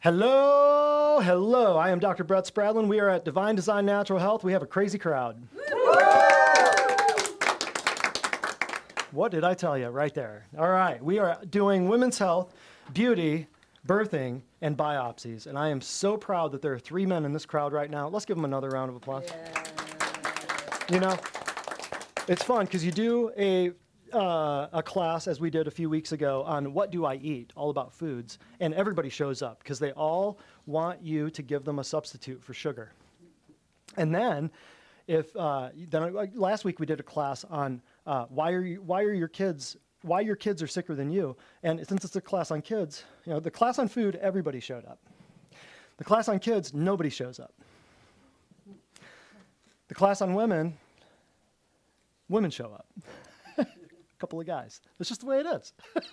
Hello, hello. I am Dr. Brett Spradlin. We are at Divine Design Natural Health. We have a crazy crowd. What did I tell you right there? All right, we are doing women's health, beauty, birthing, and biopsies. And I am so proud that there are 3 men in this crowd right now. Let's give them another round of applause. Yeah. You know, it's fun because you do a class, as we did a few weeks ago, on what do I eat, all about foods, and everybody shows up because they all want you to give them a substitute for sugar. And then, last week we did a class on why your kids are sicker than you, and since it's a class on kids, you know, the class on food, everybody showed up. The class on kids, nobody shows up. The class on women show up. Couple of guys. It's just the way it is. It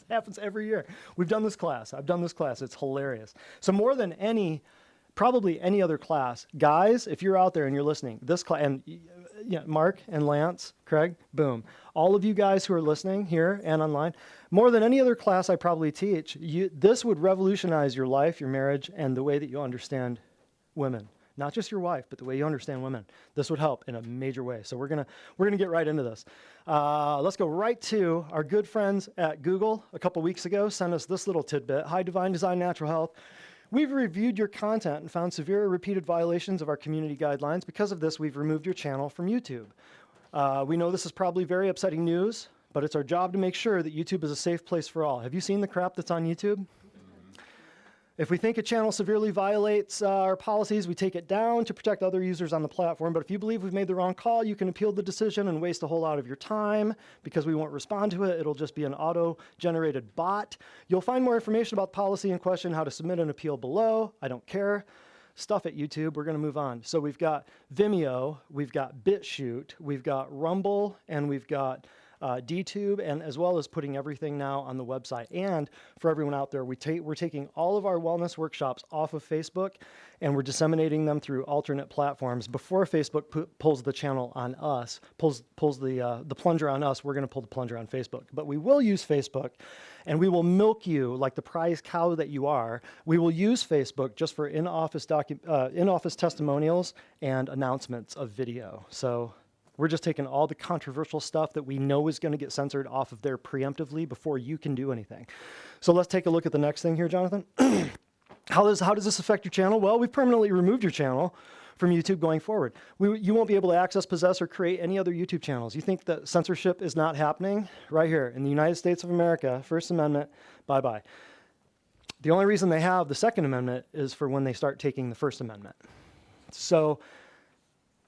happens every year. We've done this class. I've done this class. It's hilarious. So more than probably any other class, guys, if you're out there and you're listening, this class, and yeah, Mark and Lance, Craig, boom. All of you guys who are listening here and online, more than any other class I probably teach, this would revolutionize your life, your marriage, and the way that you understand women. Not just your wife, but the way you understand women. This would help in a major way. So we're gonna get right into this. Let's go right to our good friends at Google. A couple weeks ago, sent us this little tidbit. Hi, Divine Design Natural Health. We've reviewed your content and found severe repeated violations of our community guidelines. Because of this, we've removed your channel from YouTube. We know this is probably very upsetting news, but it's our job to make sure that YouTube is a safe place for all. Have you seen the crap that's on YouTube? If we think a channel severely violates our policies, we take it down to protect other users on the platform. But if you believe we've made the wrong call, you can appeal the decision and waste a whole lot of your time because we won't respond to it. It'll just be an auto-generated bot. You'll find more information about the policy in question, how to submit an appeal below. I don't care. Stuff at YouTube. We're going to move on. So we've got Vimeo, we've got BitChute, we've got Rumble, and we've got DTube, and as well as putting everything now on the website. And for everyone out there, we're taking all of our wellness workshops off of Facebook, and we're disseminating them through alternate platforms. Before Facebook pulls the channel on us, pulls the plunger on us, we're going to pull the plunger on Facebook. But we will use Facebook, and we will milk you like the prize cow that you are. We will use Facebook just for in-office testimonials and announcements of video. So we're just taking all the controversial stuff that we know is going to get censored off of there preemptively before you can do anything. So let's take a look at the next thing here, Jonathan. How does this affect your channel? Well, we've permanently removed your channel from YouTube going forward. You won't be able to access, possess, or create any other YouTube channels. You think that censorship is not happening? Right here in the United States of America, First Amendment, bye-bye. The only reason they have the Second Amendment is for when they start taking the First Amendment. So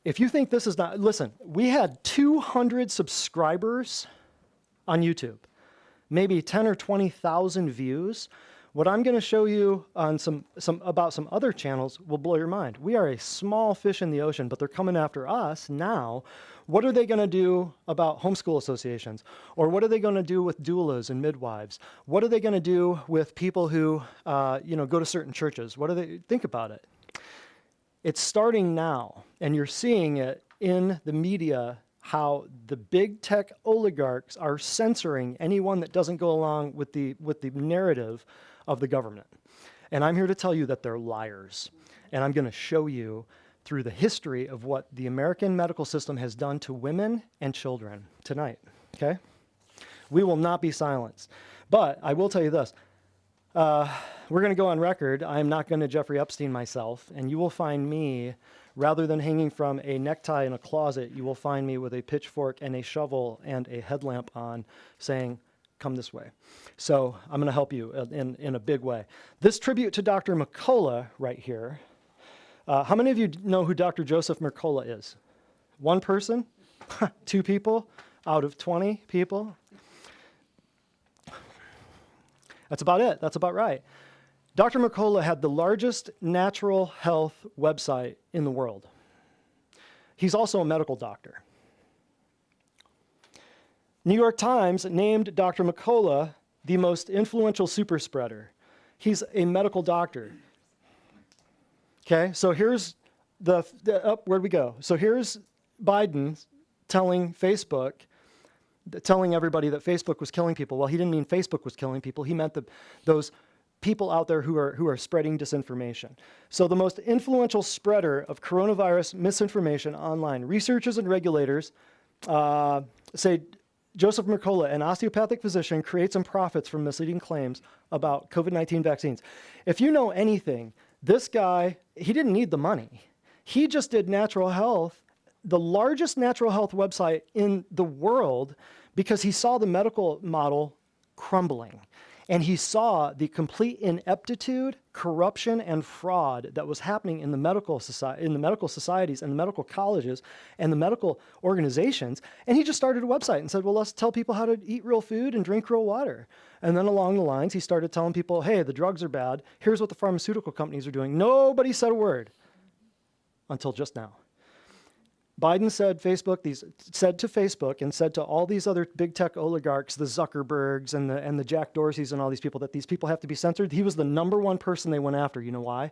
if you think this is not, listen, we had 200 subscribers on YouTube, maybe 10 or 20,000 views. What I'm going to show you on some other channels will blow your mind. We are a small fish in the ocean, but they're coming after us now. What are they going to do about homeschool associations? Or what are they going to do with doulas and midwives? What are they going to do with people who go to certain churches? Think about it. It's starting now, and you're seeing it in the media, how the big tech oligarchs are censoring anyone that doesn't go along with the narrative of the government. And I'm here to tell you that they're liars. And I'm going to show you through the history of what the American medical system has done to women and children tonight, okay? We will not be silenced. But I will tell you this. We're going to go on record. I'm not going to Jeffrey Epstein myself, and you will find me, rather than hanging from a necktie in a closet, you will find me with a pitchfork and a shovel and a headlamp on saying, come this way. So I'm going to help you in a big way. This tribute to Dr. Mercola right here. How many of you know who Dr. Joseph Mercola is? One person? 2 people out of 20 people? That's about it. That's about right. Dr. Mercola had the largest natural health website in the world. He's also a medical doctor. New York Times named Dr. Mercola the most influential super spreader. He's a medical doctor. Okay, so here's where'd we go? So here's Biden telling everybody that Facebook was killing people. Well, he didn't mean Facebook was killing people. He meant those people out there who are spreading disinformation. So the most influential spreader of coronavirus misinformation online, researchers and regulators say Joseph Mercola, an osteopathic physician, creates and profits from misleading claims about COVID-19 vaccines. If you know anything, this guy, he didn't need the money. He just did natural health, the largest natural health website in the world, because he saw the medical model crumbling. And he saw the complete ineptitude, corruption, and fraud that was happening in the medical societies and the medical colleges and the medical organizations. And he just started a website and said, well, let's tell people how to eat real food and drink real water. And then along the lines, he started telling people, hey, the drugs are bad. Here's what the pharmaceutical companies are doing. Nobody said a word until just now. Biden said said to Facebook and said to all these other big tech oligarchs, the Zuckerbergs and the Jack Dorseys and all these people, that these people have to be censored. He was the #1 person they went after. You know why?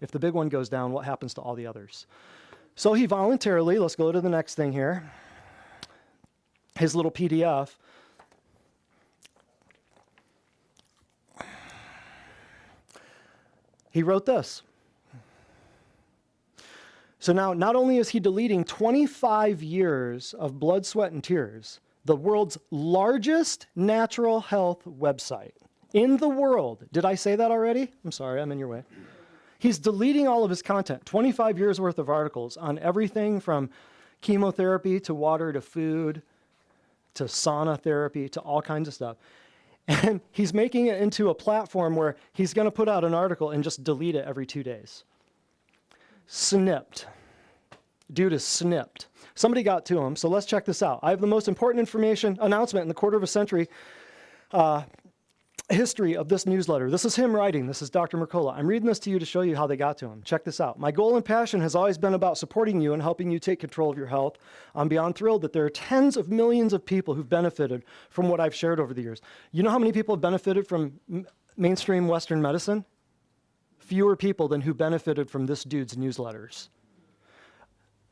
If the big one goes down, what happens to all the others? So he voluntarily, let's go to the next thing here, his little PDF. He wrote this. So now, not only is he deleting 25 years of blood, sweat, and tears, the world's largest natural health website in the world. Did I say that already? I'm sorry, I'm in your way. He's deleting all of his content, 25 years worth of articles on everything from chemotherapy to water to food to sauna therapy to all kinds of stuff. And he's making it into a platform where he's going to put out an article and just delete it every 2 days. Snipped. Dude is snipped. Somebody got to him, so let's check this out. I have the most important announcement in the quarter of a century history of this newsletter. This is him writing. This is Dr. Mercola. I'm reading this to you to show you how they got to him. Check this out. My goal and passion has always been about supporting you and helping you take control of your health. I'm beyond thrilled that there are tens of millions of people who've benefited from what I've shared over the years. You know how many people have benefited from mainstream Western medicine? Fewer people than who benefited from this dude's newsletters.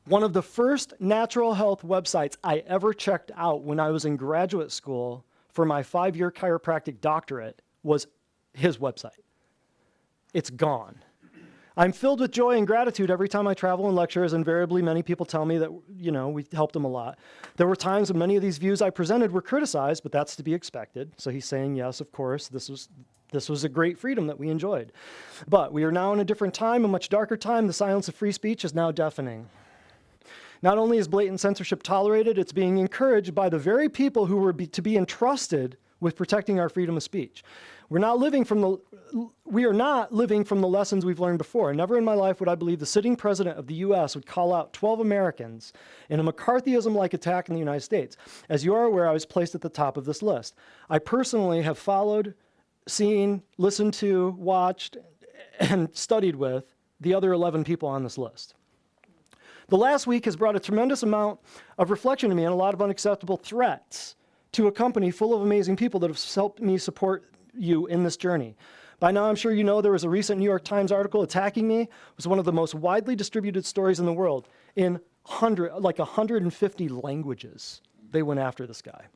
One of the first natural health websites I ever checked out when I was in graduate school for my 5-year chiropractic doctorate was his website. It's gone. I'm filled with joy and gratitude every time I travel and lecture, as invariably many people tell me that, we helped them a lot. There were times when many of these views I presented were criticized, but that's to be expected. So he's saying, yes, of course, this was a great freedom that we enjoyed. But we are now in a different time, a much darker time. The silence of free speech is now deafening. Not only is blatant censorship tolerated, it's being encouraged by the very people who were to be entrusted with protecting our freedom of speech. We are not living from the lessons we've learned before. Never in my life would I believe the sitting president of the U.S. would call out 12 Americans in a McCarthyism-like attack in the United States. As you are aware, I was placed at the top of this list. I personally have followed, seen, listened to, watched, and studied with the other 11 people on this list. The last week has brought a tremendous amount of reflection to me and a lot of unacceptable threats to a company full of amazing people that have helped me support you in this journey. By now, I'm sure you know there was a recent New York Times article attacking me. It was one of the most widely distributed stories in the world. In 150 languages, they went after this guy.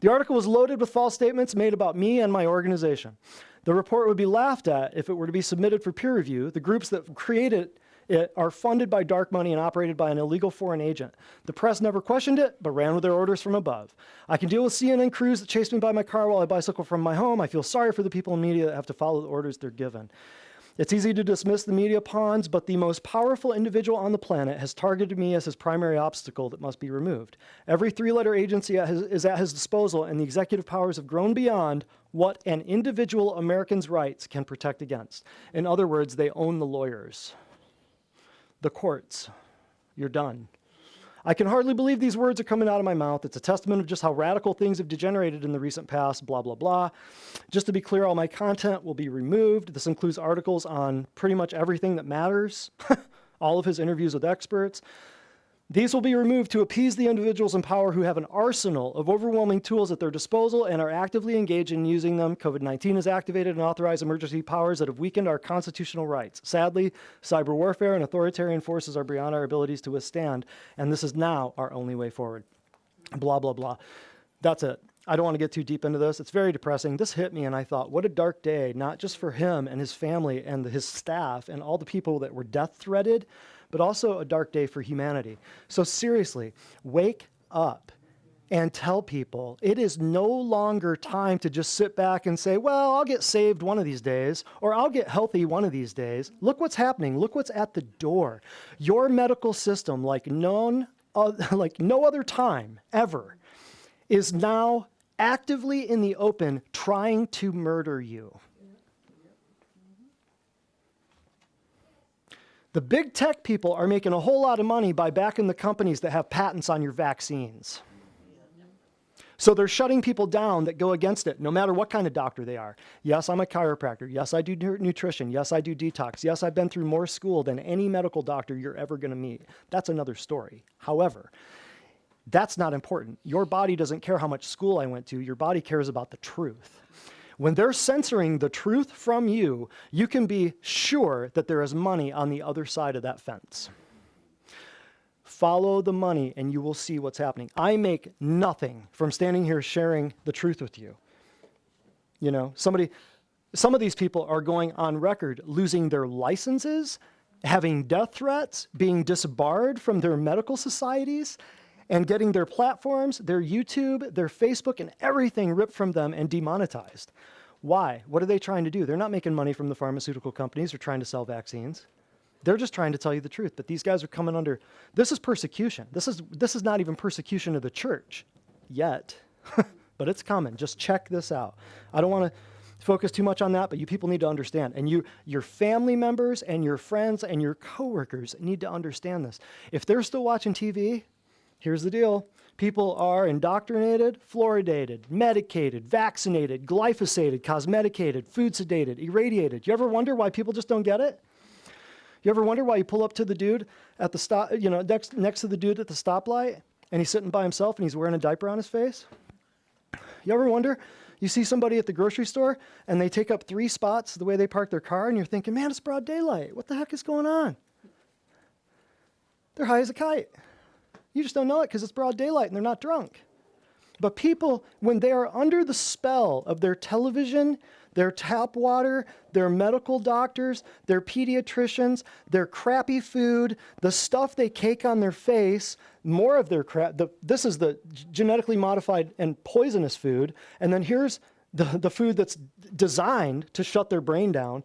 The article was loaded with false statements made about me and my organization. The report would be laughed at if it were to be submitted for peer review. The groups that created it are funded by dark money and operated by an illegal foreign agent. The press never questioned it, but ran with their orders from above. I can deal with CNN crews that chase me by my car while I bicycle from my home. I feel sorry for the people in media that have to follow the orders they're given. It's easy to dismiss the media pawns, but the most powerful individual on the planet has targeted me as his primary obstacle that must be removed. Every three-letter agency is at his disposal, and the executive powers have grown beyond what an individual American's rights can protect against. In other words, they own the lawyers. The courts. You're done. I can hardly believe these words are coming out of my mouth. It's a testament of just how radical things have degenerated in the recent past, blah, blah, blah. Just to be clear, all my content will be removed. This includes articles on pretty much everything that matters, all of his interviews with experts. These will be removed to appease the individuals in power who have an arsenal of overwhelming tools at their disposal and are actively engaged in using them. COVID-19 has activated and authorized emergency powers that have weakened our constitutional rights. Sadly, cyber warfare and authoritarian forces are beyond our abilities to withstand, and this is now our only way forward. Blah, blah, blah. That's it. I don't want to get too deep into this. It's very depressing. This hit me, and I thought, what a dark day, not just for him and his family and his staff and all the people that were death threatened, but also a dark day for humanity. So seriously, wake up and tell people it is no longer time to just sit back and say, well, I'll get saved one of these days, or I'll get healthy one of these days. Look what's happening. Look what's at the door. Your medical system, like no other time ever, is now actively in the open trying to murder you. The big tech people are making a whole lot of money by backing the companies that have patents on your vaccines. So they're shutting people down that go against it, no matter what kind of doctor they are. Yes, I'm a chiropractor. Yes, I do nutrition. Yes, I do detox. Yes, I've been through more school than any medical doctor you're ever going to meet. That's another story. However, that's not important. Your body doesn't care how much school I went to. Your body cares about the truth. When they're censoring the truth from you, you can be sure that there is money on the other side of that fence. Follow the money and you will see what's happening. I make nothing from standing here sharing the truth with you. You know, some of these people are going on record losing their licenses, having death threats, being disbarred from their medical societies, and getting their platforms, their YouTube, their Facebook, and everything ripped from them and demonetized. Why? What are they trying to do? They're not making money from the pharmaceutical companies. They're trying to sell vaccines. They're just trying to tell you the truth. But these guys are coming under, this is persecution. This is not even persecution of the church yet, but it's coming. Just check this out. I don't want to focus too much on that, but you people need to understand. And your family members and your friends and your coworkers need to understand this. If they're still watching TV, here's the deal. People are indoctrinated, fluoridated, medicated, vaccinated, glyphosated, cosmeticated, food sedated, irradiated. You ever wonder why people just don't get it? You ever wonder why you pull up to the dude at the stop, next to the dude at the stoplight, and he's sitting by himself and he's wearing a diaper on his face? You ever wonder, you see somebody at the grocery store and they take up 3 spots the way they park their car, and you're thinking, man, it's broad daylight. What the heck is going on? They're high as a kite. You just don't know it because it's broad daylight and they're not drunk. But people, when they are under the spell of their television, their tap water, their medical doctors, their pediatricians, their crappy food, the stuff they cake on their face, more of their crap, this is the genetically modified and poisonous food, and then here's the food that's designed to shut their brain down,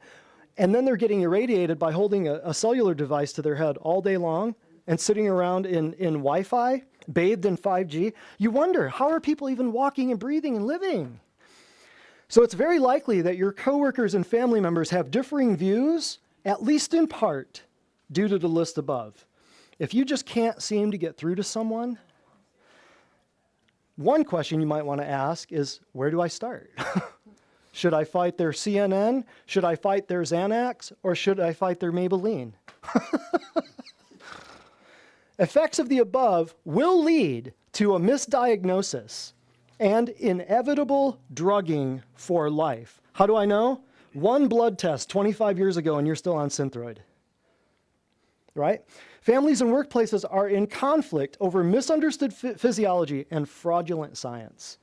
and then they're getting irradiated by holding a cellular device to their head all day long, and sitting around in Wi-Fi, bathed in 5G, you wonder, how are people even walking and breathing and living? So it's very likely that your coworkers and family members have differing views, at least in part, due to the list above. If you just can't seem to get through to someone, one question you might want to ask is, where do I start? Should I fight their CNN? Should I fight their Xanax? Or should I fight their Maybelline? Effects of the above will lead to a misdiagnosis and inevitable drugging for life. How do I know? 1 blood test 25 years ago and you're still on Synthroid. Right? Families and workplaces are in conflict over misunderstood physiology and fraudulent science.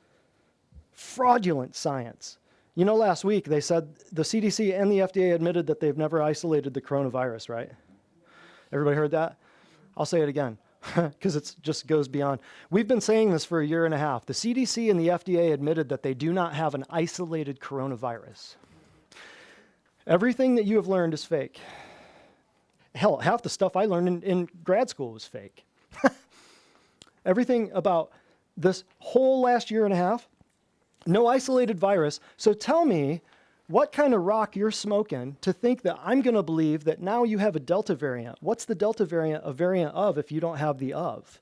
Fraudulent science. You know, last week they said the CDC and the FDA admitted that they've never isolated the coronavirus, right? Everybody heard that? I'll say it again, because it just goes beyond. We've been saying this for 1.5 years. The CDC and the FDA admitted that they do not have an isolated coronavirus. Everything that you have learned is fake. Hell, half the stuff I learned in grad school was fake. Everything about this whole last 1.5 years, no isolated virus. So tell me, what kind of rock you're smoking to think that I'm going to believe that now you have a Delta variant? What's the Delta variant a variant of if you don't have the of?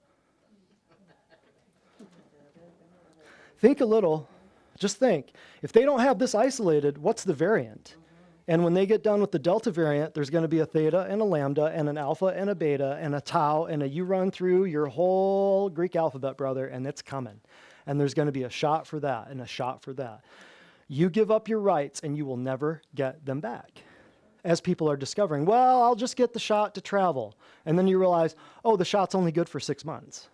Think a little. Just think. If they don't have this isolated, what's the variant? And when they get done with the Delta variant, there's going to be a theta and a lambda and an alpha and a beta and a tau and you run through your whole Greek alphabet, brother, and it's coming. And there's going to be a shot for that and a shot for that. You give up your rights and you will never get them back. As people are discovering, well, I'll just get the shot to travel. And then you realize, oh, the shot's only good for 6 months.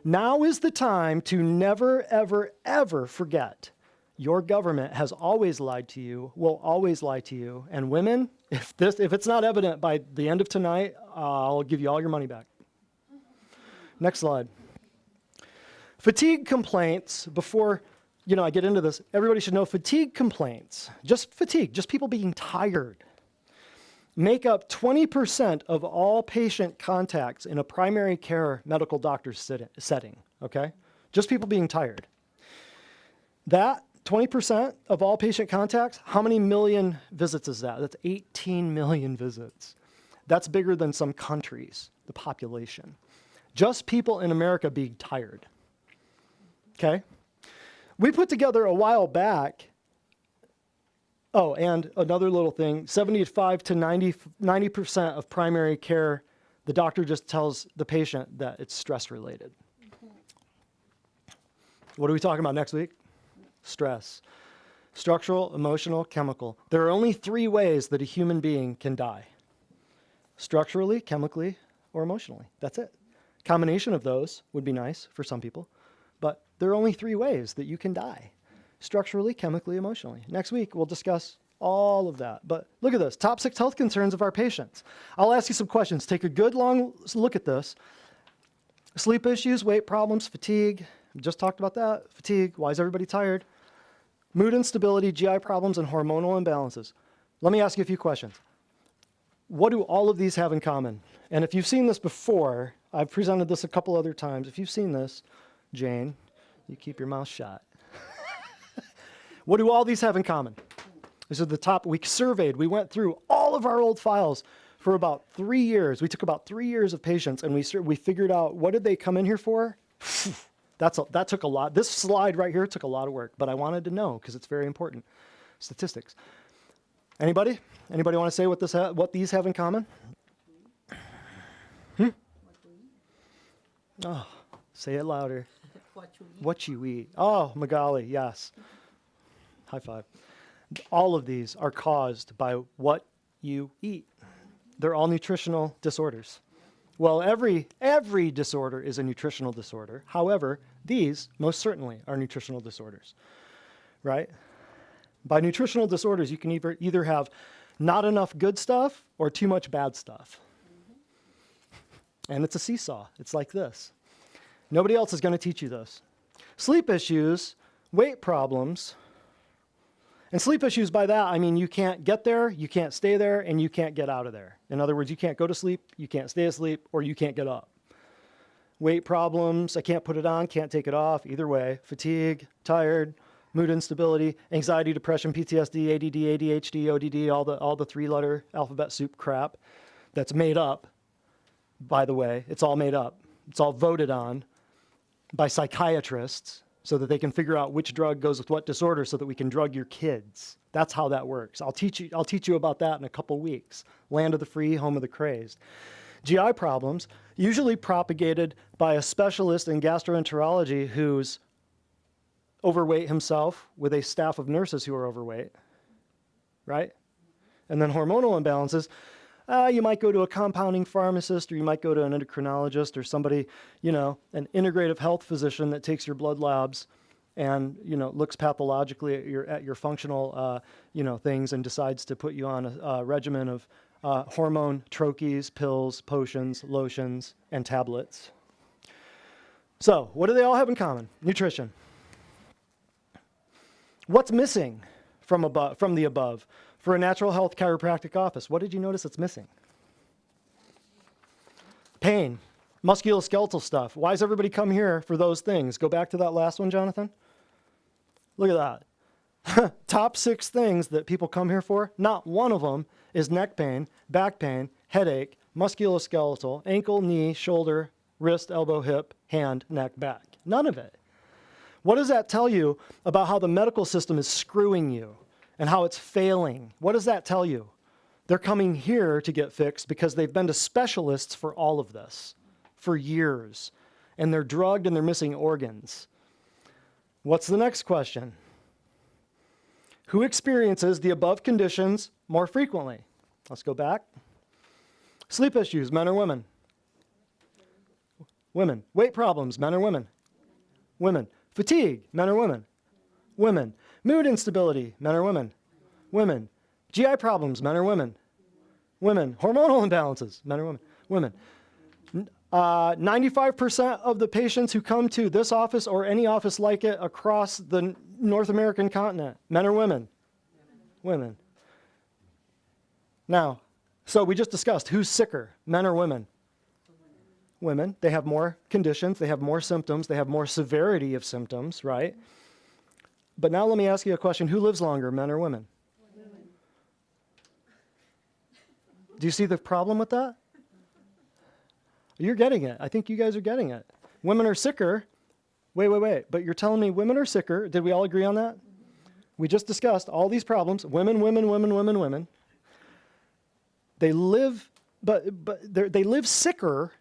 Now is the time to never, ever, ever forget your government has always lied to you, will always lie to you. And women, if it's not evident by the end of tonight, I'll give you all your money back. Next slide. Fatigue complaints, before I get into this, everybody should know fatigue complaints, just fatigue, just people being tired, make up 20% of all patient contacts in a primary care medical doctor's setting, okay? Just people being tired. That 20% of all patient contacts, how many million visits is that? That's 18 million visits. That's bigger than some countries, the population. Just people in America being tired, okay? We put together a while back, oh, and another little thing, 75 to 90% of primary care, the doctor just tells the patient that it's stress related. What are we talking about next week? Stress. Structural, emotional, chemical. There are only 3 ways that a human being can die. Structurally, chemically, or emotionally. That's it. Combination of those would be nice for some people, but there are only 3 ways that you can die. Structurally, chemically, emotionally. Next week, we'll discuss all of that. But look at this, top 6 health concerns of our patients. I'll ask you some questions. Take a good long look at this. Sleep issues, weight problems, fatigue. We just talked about that. Fatigue, why is everybody tired? Mood instability, GI problems, and hormonal imbalances. Let me ask you a few questions. What do all of these have in common? And if you've seen this before, I've presented this a couple other times. If you've seen this, Jane, you keep your mouth shut. What do all these have in common? These are the top. We surveyed, we went through all of our old files for about 3 years. We took about 3 years of patients, and we figured out, what did they come in here for? That took a lot. This slide right here took a lot of work, but I wanted to know because it's very important. Statistics. Anybody? Anybody want to say what these have in common? Oh, say it louder. What you eat. Oh, Magali, yes. High five. All of these are caused by what you eat. They're all nutritional disorders. Well, every disorder is a nutritional disorder. However, these most certainly are nutritional disorders, right? By nutritional disorders, you can either have not enough good stuff or too much bad stuff. And it's a seesaw. It's like this. Nobody else is going to teach you this. Sleep issues, weight problems, and sleep issues, by that, I mean you can't get there, you can't stay there, and you can't get out of there. In other words, you can't go to sleep, you can't stay asleep, or you can't get up. Weight problems, I can't put it on, can't take it off, either way. Fatigue, tired, mood instability, anxiety, depression, PTSD, ADD, ADHD, ODD, all the 3-letter alphabet soup crap that's made up, by the way. It's all made up. It's all voted on by psychiatrists so that they can figure out which drug goes with what disorder so that we can drug your kids. That's how that works. I'll teach you about that in a couple weeks. Land of the free, home of the crazed. GI problems, usually propagated by a specialist in gastroenterology who's overweight himself with a staff of nurses who are overweight, right? And then hormonal imbalances. You might go to a compounding pharmacist, or you might go to an endocrinologist, or somebody, an integrative health physician that takes your blood labs and, looks pathologically at your functional, things and decides to put you on a regimen of hormone troches, pills, potions, lotions, and tablets. So, what do they all have in common? Nutrition. What's missing from the above? For a natural health chiropractic office, what did you notice that's missing? Pain, musculoskeletal stuff. Why does everybody come here for those things? Go back to that last one, Jonathan. Look at that. Top 6 things that people come here for, not one of them is neck pain, back pain, headache, musculoskeletal, ankle, knee, shoulder, wrist, elbow, hip, hand, neck, back. None of it. What does that tell you about how the medical system is screwing you? And how it's failing? What does that tell you? They're coming here to get fixed because they've been to specialists for all of this for years. And they're drugged and they're missing organs. What's the next question? Who experiences the above conditions more frequently? Let's go back. Sleep issues, men or women? Women. Weight problems, men or women? Women. Fatigue, men or women? Women. Mood instability, men or women? Women. GI problems, men or women? Women. Hormonal imbalances, men or women? Women. 95% of the patients who come to this office or any office like it across the North American continent, men or women? Women. Now, so we just discussed who's sicker, men or women? Women. They have more conditions, they have more symptoms, they have more severity of symptoms, right? But now let me ask you a question. Who lives longer, men or women? Women. Do you see the problem with that? You're getting it. I think you guys are getting it. Women are sicker. Wait. But you're telling me women are sicker. Did we all agree on that? We just discussed all these problems. Women. They live, but they live sicker.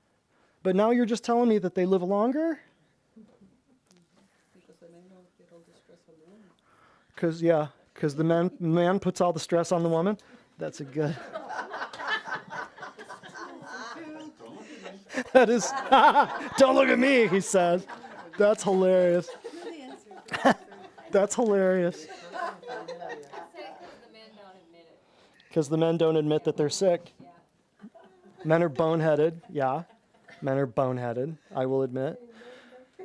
But now you're just telling me that they live longer? Because the men don't get all the stress on the woman. Because the man puts all the stress on the woman. That's a good. That is. Don't look at me, he says. That's hilarious. That's hilarious. Because the men don't admit that they're sick. Men are boneheaded, yeah. Men are boneheaded, I will admit.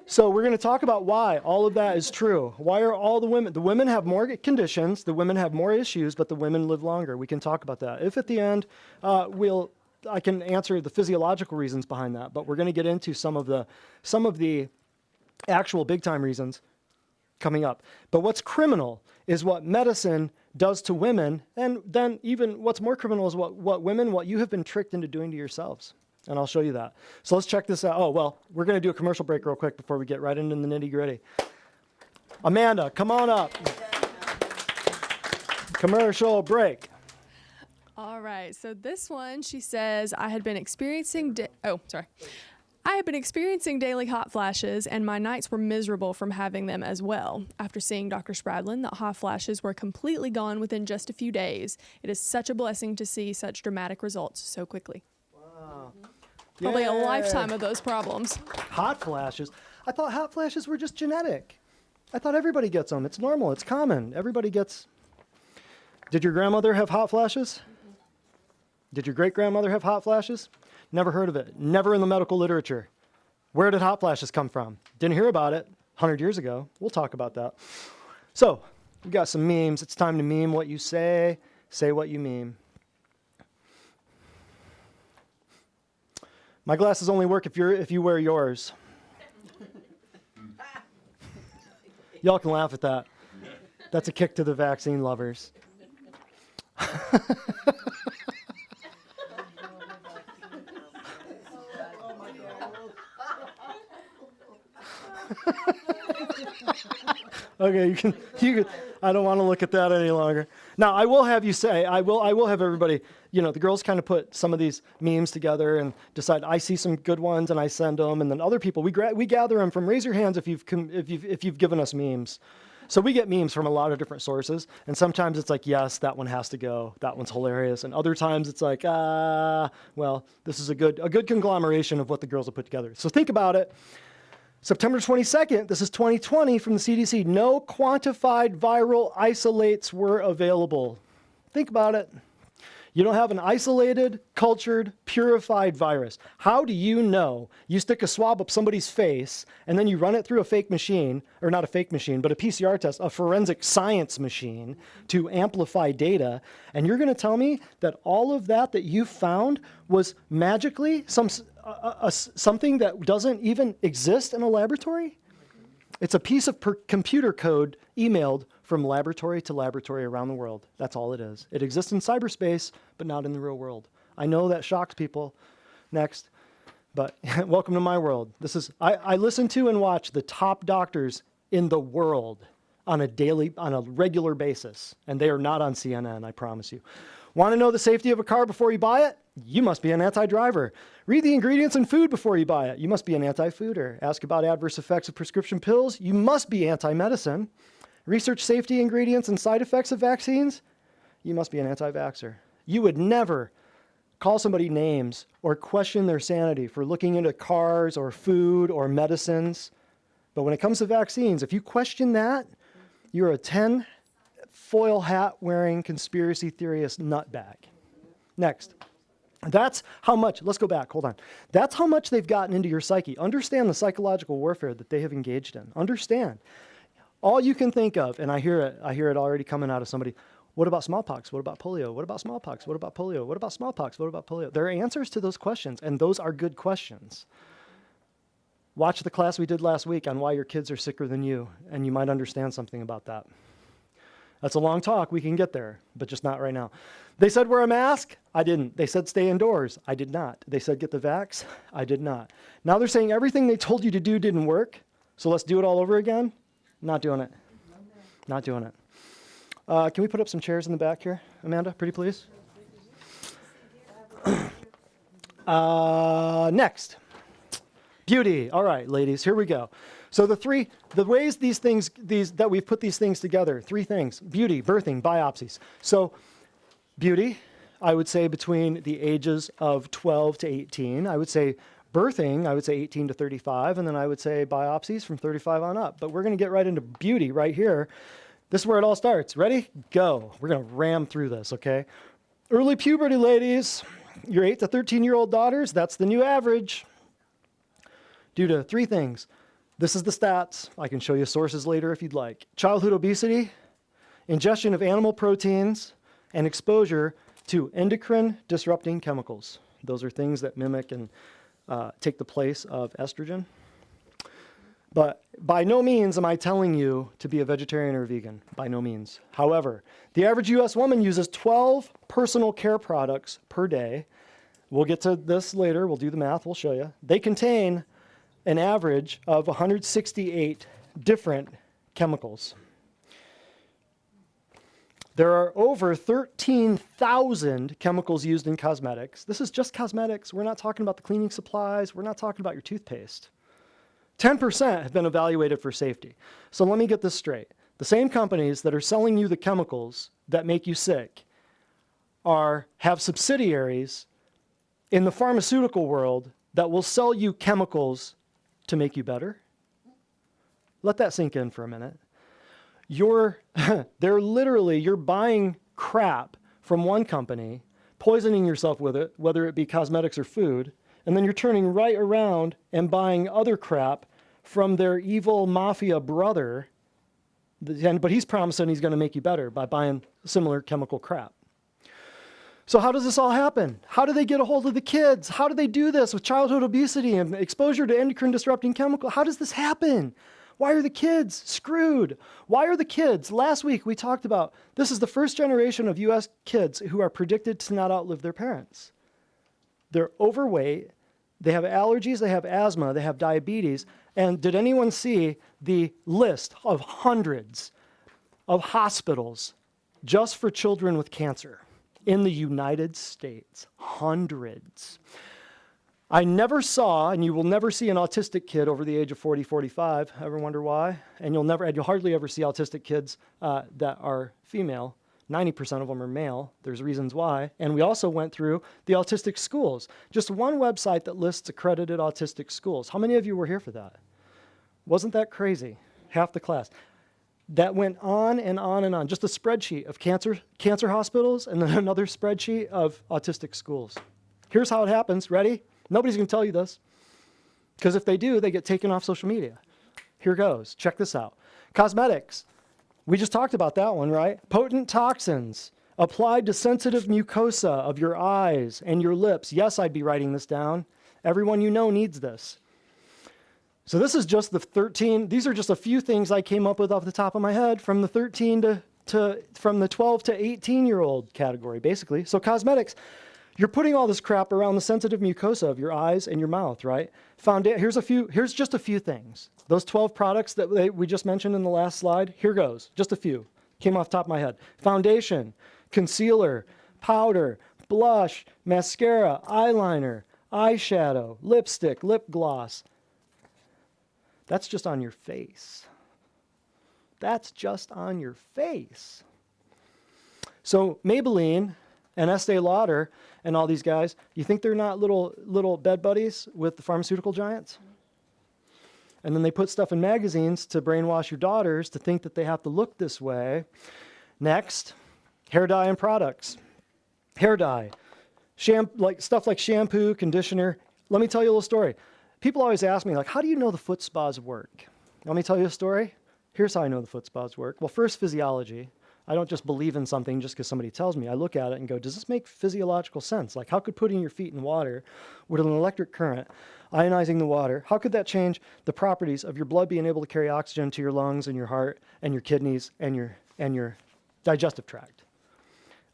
So we're going to talk about why all of that is true. Why are all the women have more conditions, the women have more issues, but the women live longer. We can talk about that. If at the end, I can answer the physiological reasons behind that, but we're going to get into some of the actual big time reasons coming up. But what's criminal is what medicine does to women, and then even what's more criminal is what you have been tricked into doing to yourselves. And I'll show you that. So let's check this out. Oh, well, we're going to do a commercial break real quick before we get right into the nitty-gritty. Amanda, come on up. Commercial break. All right. So this one, she says, I had been experiencing daily hot flashes, and my nights were miserable from having them as well. After seeing Dr. Spradlin, the hot flashes were completely gone within just a few days. It is such a blessing to see such dramatic results so quickly. Wow. Probably a lifetime of those problems. Hot flashes? I thought hot flashes were just genetic. I thought everybody gets them. It's normal. It's common. Everybody gets... Did your grandmother have hot flashes? Did your great-grandmother have hot flashes? Never heard of it. Never in the medical literature. Where did hot flashes come from? Didn't hear about it 100 years ago. We'll talk about that. So, we got some memes. It's time to meme what you say what you meme. My glasses only work if you wear yours. Y'all can laugh at that. That's a kick to the vaccine lovers. Okay, you can. I don't want to look at that any longer. Now, I will have you say, I will have everybody, the girls kind of put some of these memes together and decide, I see some good ones and I send them, and then other people, we gather them from, raise your hands if you've given us memes. So we get memes from a lot of different sources, and sometimes it's like, yes, that one has to go, that one's hilarious, and other times it's like, well, this is a good conglomeration of what the girls have put together. So think about it. September 22nd, this is 2020 from the CDC, no quantified viral isolates were available. Think about it. You don't have an isolated, cultured, purified virus. How do you know? You stick a swab up somebody's face, and then you run it through a fake machine, or not a fake machine, but a PCR test, a forensic science machine to amplify data, and you're going to tell me that all of that you found was magically something that doesn't even exist in a laboratory? It's a piece of computer code emailed from laboratory to laboratory around the world. That's all it is. It exists in cyberspace, but not in the real world. I know that shocks people. Next. But welcome to my world. I listen to and watch the top doctors in the world on a regular basis. And they are not on CNN, I promise you. Want to know the safety of a car before you buy it? You must be an anti-driver. Read the ingredients in food before you buy it. You must be an anti-fooder. Ask about adverse effects of prescription pills. You must be anti-medicine. Research safety ingredients and side effects of vaccines. You must be an anti-vaxxer. You would never call somebody names or question their sanity for looking into cars or food or medicines. But when it comes to vaccines, if you question that, you're a 10 foil hat wearing conspiracy theorist nutbag. Next. That's how much, let's go back, hold on. That's how much they've gotten into your psyche. Understand the psychological warfare that they have engaged in. Understand. All you can think of, and I hear it already coming out of somebody, what about smallpox? What about polio? What about smallpox? What about polio? What about smallpox? What about polio? There are answers to those questions, and those are good questions. Watch the class we did last week on why your kids are sicker than you, and you might understand something about that. That's a long talk. We can get there, but just not right now. They said wear a mask. I didn't. They said stay indoors. I did not. They said get the vax. I did not. Now they're saying everything they told you to do didn't work, so let's do it all over again. Not doing it. Not doing it. Can we put up some chairs in the back here, Amanda? Pretty please. Next. Beauty. All right, ladies, here we go. So the ways that we've put these things together, 3 things: beauty, birthing, biopsies. So beauty, I would say between the ages of 12 to 18. I would say birthing, I would say 18 to 35, and then I would say biopsies from 35 on up. But we're going to get right into beauty right here. This is where it all starts. Ready? Go. We're going to ram through this, okay? Early puberty, ladies. Your 8 to 13-year-old daughters, that's the new average. Due to 3 things. This is the stats. I can show you sources later if you'd like. Childhood obesity, ingestion of animal proteins, and exposure to endocrine disrupting chemicals. Those are things that mimic and take the place of estrogen. But by no means am I telling you to be a vegetarian or a vegan. By no means. However, the average U.S. woman uses 12 personal care products per day. We'll get to this later. We'll do the math. We'll show you. They contain an average of 168 different chemicals. There are over 13,000 chemicals used in cosmetics. This is just cosmetics. We're not talking about the cleaning supplies. We're not talking about your toothpaste. 10% have been evaluated for safety. So let me get this straight. The same companies that are selling you the chemicals that make you sick have subsidiaries in the pharmaceutical world that will sell you chemicals to make you better. Let that sink in for a minute. You're buying crap from one company, poisoning yourself with it, whether it be cosmetics or food, and then you're turning right around and buying other crap from their evil mafia brother, but he's promising he's going to make you better by buying similar chemical crap. So how does this all happen? How do they get a hold of the kids? How do they do this with childhood obesity and exposure to endocrine disrupting chemical? How does this happen? Why are the kids screwed? Why are the kids? Last week we talked about this is the first generation of U.S. kids who are predicted to not outlive their parents. They're overweight, they have allergies, they have asthma, they have diabetes. And did anyone see the list of hundreds of hospitals just for children with cancer in the United States? Hundreds. I never saw, and you will never see an autistic kid over the age of 40, 45. Ever wonder why? And you'll hardly ever see autistic kids that are female. 90% of them are male. There's reasons why. And we also went through the autistic schools. Just one website that lists accredited autistic schools. How many of you were here for that? Wasn't that crazy? Half the class. That went on and on and on. Just a spreadsheet of cancer hospitals and then another spreadsheet of autistic schools. Here's how it happens. Ready? Nobody's going to tell you this. Because if they do, they get taken off social media. Here goes. Check this out. Cosmetics. We just talked about that one, right? Potent toxins applied to sensitive mucosa of your eyes and your lips. Yes, I'd be writing this down. Everyone you know needs this. So this is just the 13. These are just a few things I came up with off the top of my head from the 13 from the 12 to 18-year-old category, basically. So cosmetics. You're putting all this crap around the sensitive mucosa of your eyes and your mouth, right? Here's just a few things. Those 12 products that we just mentioned in the last slide, here goes. Just a few. Came off the top of my head. Foundation, concealer, powder, blush, mascara, eyeliner, eyeshadow, lipstick, lip gloss. That's just on your face. That's just on your face. So Maybelline And Estee Lauder and all these guys, you think they're not little bed buddies with the pharmaceutical giants? And then they put stuff in magazines to brainwash your daughters to think that they have to look this way. Next, hair dye and products. Hair dye, stuff like shampoo, conditioner. Let me tell you a little story. People always ask me, like, how do you know the foot spas work? Let me tell you a story. Here's how I know the foot spas work. Well, first, physiology. I don't just believe in something just because somebody tells me. I look at it and go, does this make physiological sense? Like, how could putting your feet in water with an electric current, ionizing the water, how could that change the properties of your blood being able to carry oxygen to your lungs and your heart and your kidneys and your digestive tract?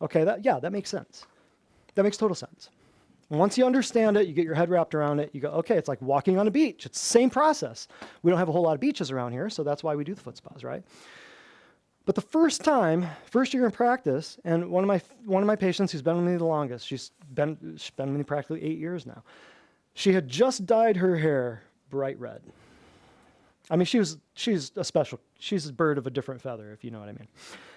Okay, that makes sense. That makes total sense. And once you understand it, you get your head wrapped around it, you go, okay, it's like walking on a beach. It's the same process. We don't have a whole lot of beaches around here, so that's why we do the foot spas, right? But the first year in practice, and one of my patients who's been with me the longest, she's been with me practically 8 years now. She had just dyed her hair bright red. I mean, she's a bird of a different feather, if you know what I mean.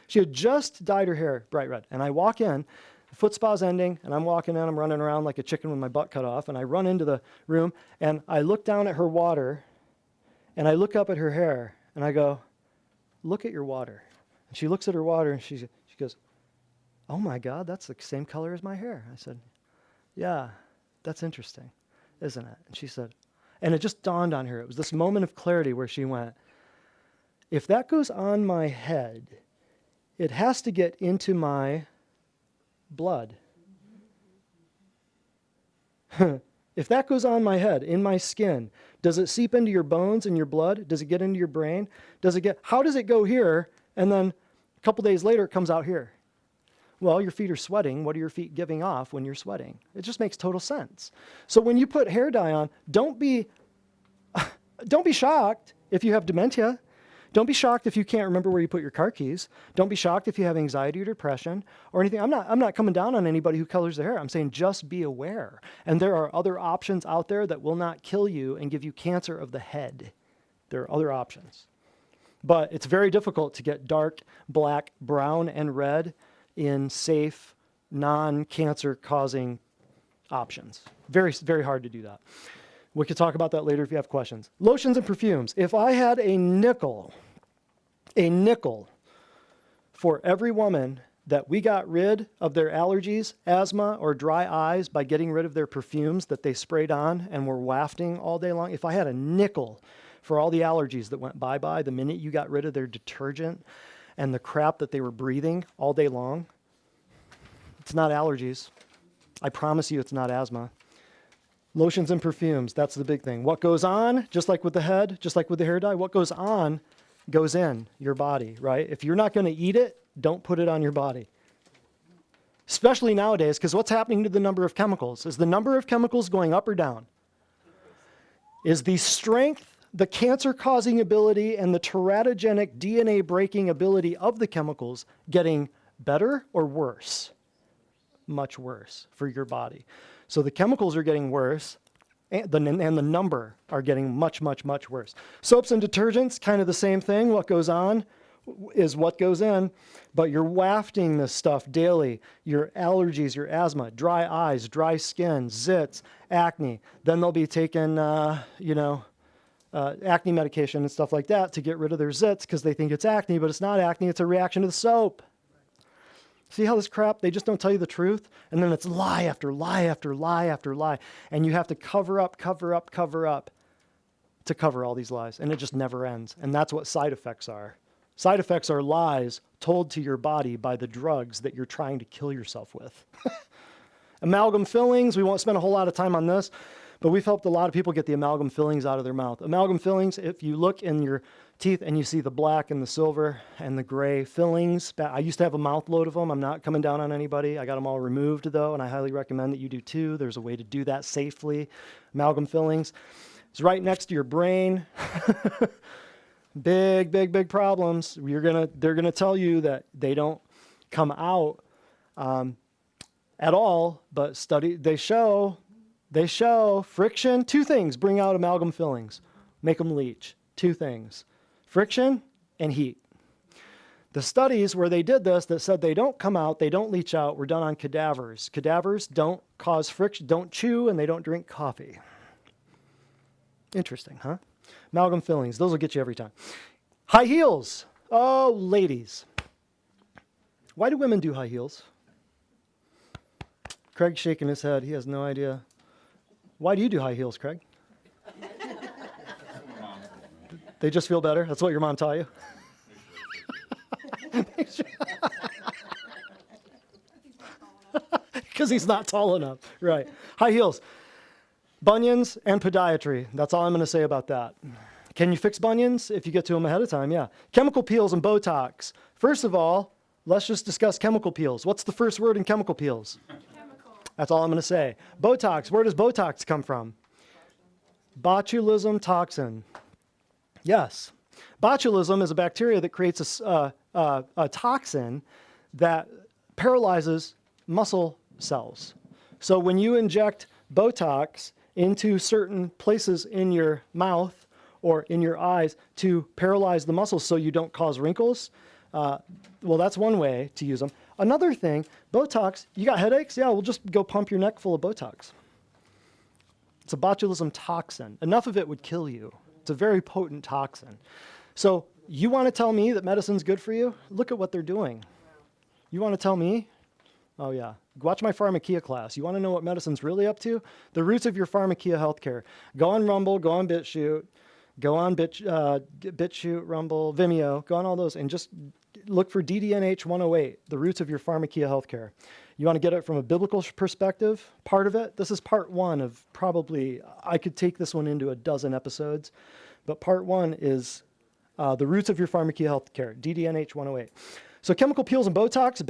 She had just dyed her hair bright red, and I walk in, the foot spa's ending, and I'm walking in, I'm running around like a chicken with my butt cut off, and I run into the room, and I look down at her water, and I look up at her hair, and I go, look at your water. And she looks at her water, and she goes, oh my God, that's the same color as my hair. I said, yeah, that's interesting, isn't it? And she said, and it just dawned on her. It was this moment of clarity where she went, if that goes on my head, it has to get into my blood. If that goes on my head, in my skin, does it seep into your bones and your blood? Does it get into your brain? How does it go here? And then a couple days later, it comes out here. Well, your feet are sweating. What are your feet giving off when you're sweating? It just makes total sense. So when you put hair dye on, don't be shocked if you have dementia. Don't be shocked if you can't remember where you put your car keys. Don't be shocked if you have anxiety or depression or anything. I'm not coming down on anybody who colors their hair. I'm saying just be aware. And there are other options out there that will not kill you and give you cancer of the head. There are other options. But it's very difficult to get dark, black, brown, and red in safe, non-cancer causing options. Very, very hard to do that. We could talk about that later if you have questions. Lotions and perfumes. If I had a nickel for every woman that we got rid of their allergies, asthma, or dry eyes by getting rid of their perfumes that they sprayed on and were wafting all day long, if I had a nickel for all the allergies that went bye-bye the minute you got rid of their detergent and the crap that they were breathing all day long, it's not allergies. I promise you it's not asthma. Lotions and perfumes, that's the big thing. What goes on, just like with the head, just like with the hair dye, what goes on goes in your body, right? If you're not going to eat it, don't put it on your body. Especially nowadays, because what's happening to the number of chemicals? Is the number of chemicals going up or down? Is the strength, the cancer-causing ability, and the teratogenic DNA-breaking ability of the chemicals getting better or worse? Much worse for your body. So the chemicals are getting worse, and the number are getting much, much, much worse. Soaps and detergents, kind of the same thing. What goes on is what goes in, but you're wafting this stuff daily. Your allergies, your asthma, dry eyes, dry skin, zits, acne. Then they'll be taking, acne medication and stuff like that to get rid of their zits because they think it's acne, but it's not acne. It's a reaction to the soap. See how this crap, they just don't tell you the truth? And then it's lie after lie after lie after lie. And you have to cover up to cover all these lies. And it just never ends. And that's what side effects are. Side effects are lies told to your body by the drugs that you're trying to kill yourself with. Amalgam fillings, we won't spend a whole lot of time on this, but we've helped a lot of people get the amalgam fillings out of their mouth. Amalgam fillings, if you look in your teeth and you see the black and the silver and the gray fillings. I used to have a mouth load of them. I'm not coming down on anybody. I got them all removed though, and I highly recommend that you do too. There's a way to do that safely. Amalgam fillings. It's right next to your brain. Big problems. They're gonna tell you that they don't come out at all, but they show friction. Two things bring out amalgam fillings, make them leach. Two things. Friction and heat. The studies where they did this that said they don't come out, they don't leach out, were done on cadavers. Cadavers don't cause friction, don't chew, and they don't drink coffee. Interesting, huh? Amalgam fillings, those will get you every time. High heels. Oh, ladies. Why do women do high heels? Craig's shaking his head. He has no idea. Why do you do high heels, Craig? They just feel better? That's what your mom taught you? Because he's not tall enough. Right. High heels. Bunions and podiatry. That's all I'm going to say about that. Can you fix bunions? If you get to them ahead of time, yeah. Chemical peels and Botox. First of all, let's just discuss chemical peels. What's the first word in chemical peels? Chemical. That's all I'm going to say. Botox. Where does Botox come from? Botulism toxin. Yes. Botulism is a bacteria that creates a toxin that paralyzes muscle cells. So when you inject Botox into certain places in your mouth or in your eyes to paralyze the muscles so you don't cause wrinkles, well, that's one way to use them. Another thing, Botox, you got headaches? Yeah, we'll just go pump your neck full of Botox. It's a botulism toxin. Enough of it would kill you. It's a very potent toxin. So you want to tell me that medicine's good for you? Look at what they're doing. You want to tell me? Oh, yeah. Watch my pharmakia class. You want to know what medicine's really up to? The roots of your pharmakia healthcare. Go on Rumble, go on BitChute, go on BitChute, Rumble, Vimeo, go on all those, and just look for DDNH 108, the roots of your pharmakia healthcare. You want to get it from a biblical perspective, part of it. This is part one of probably, I could take this one into a dozen episodes, but part one is the roots of your pharmakia healthcare, DDNH 108. So chemical peels and Botox,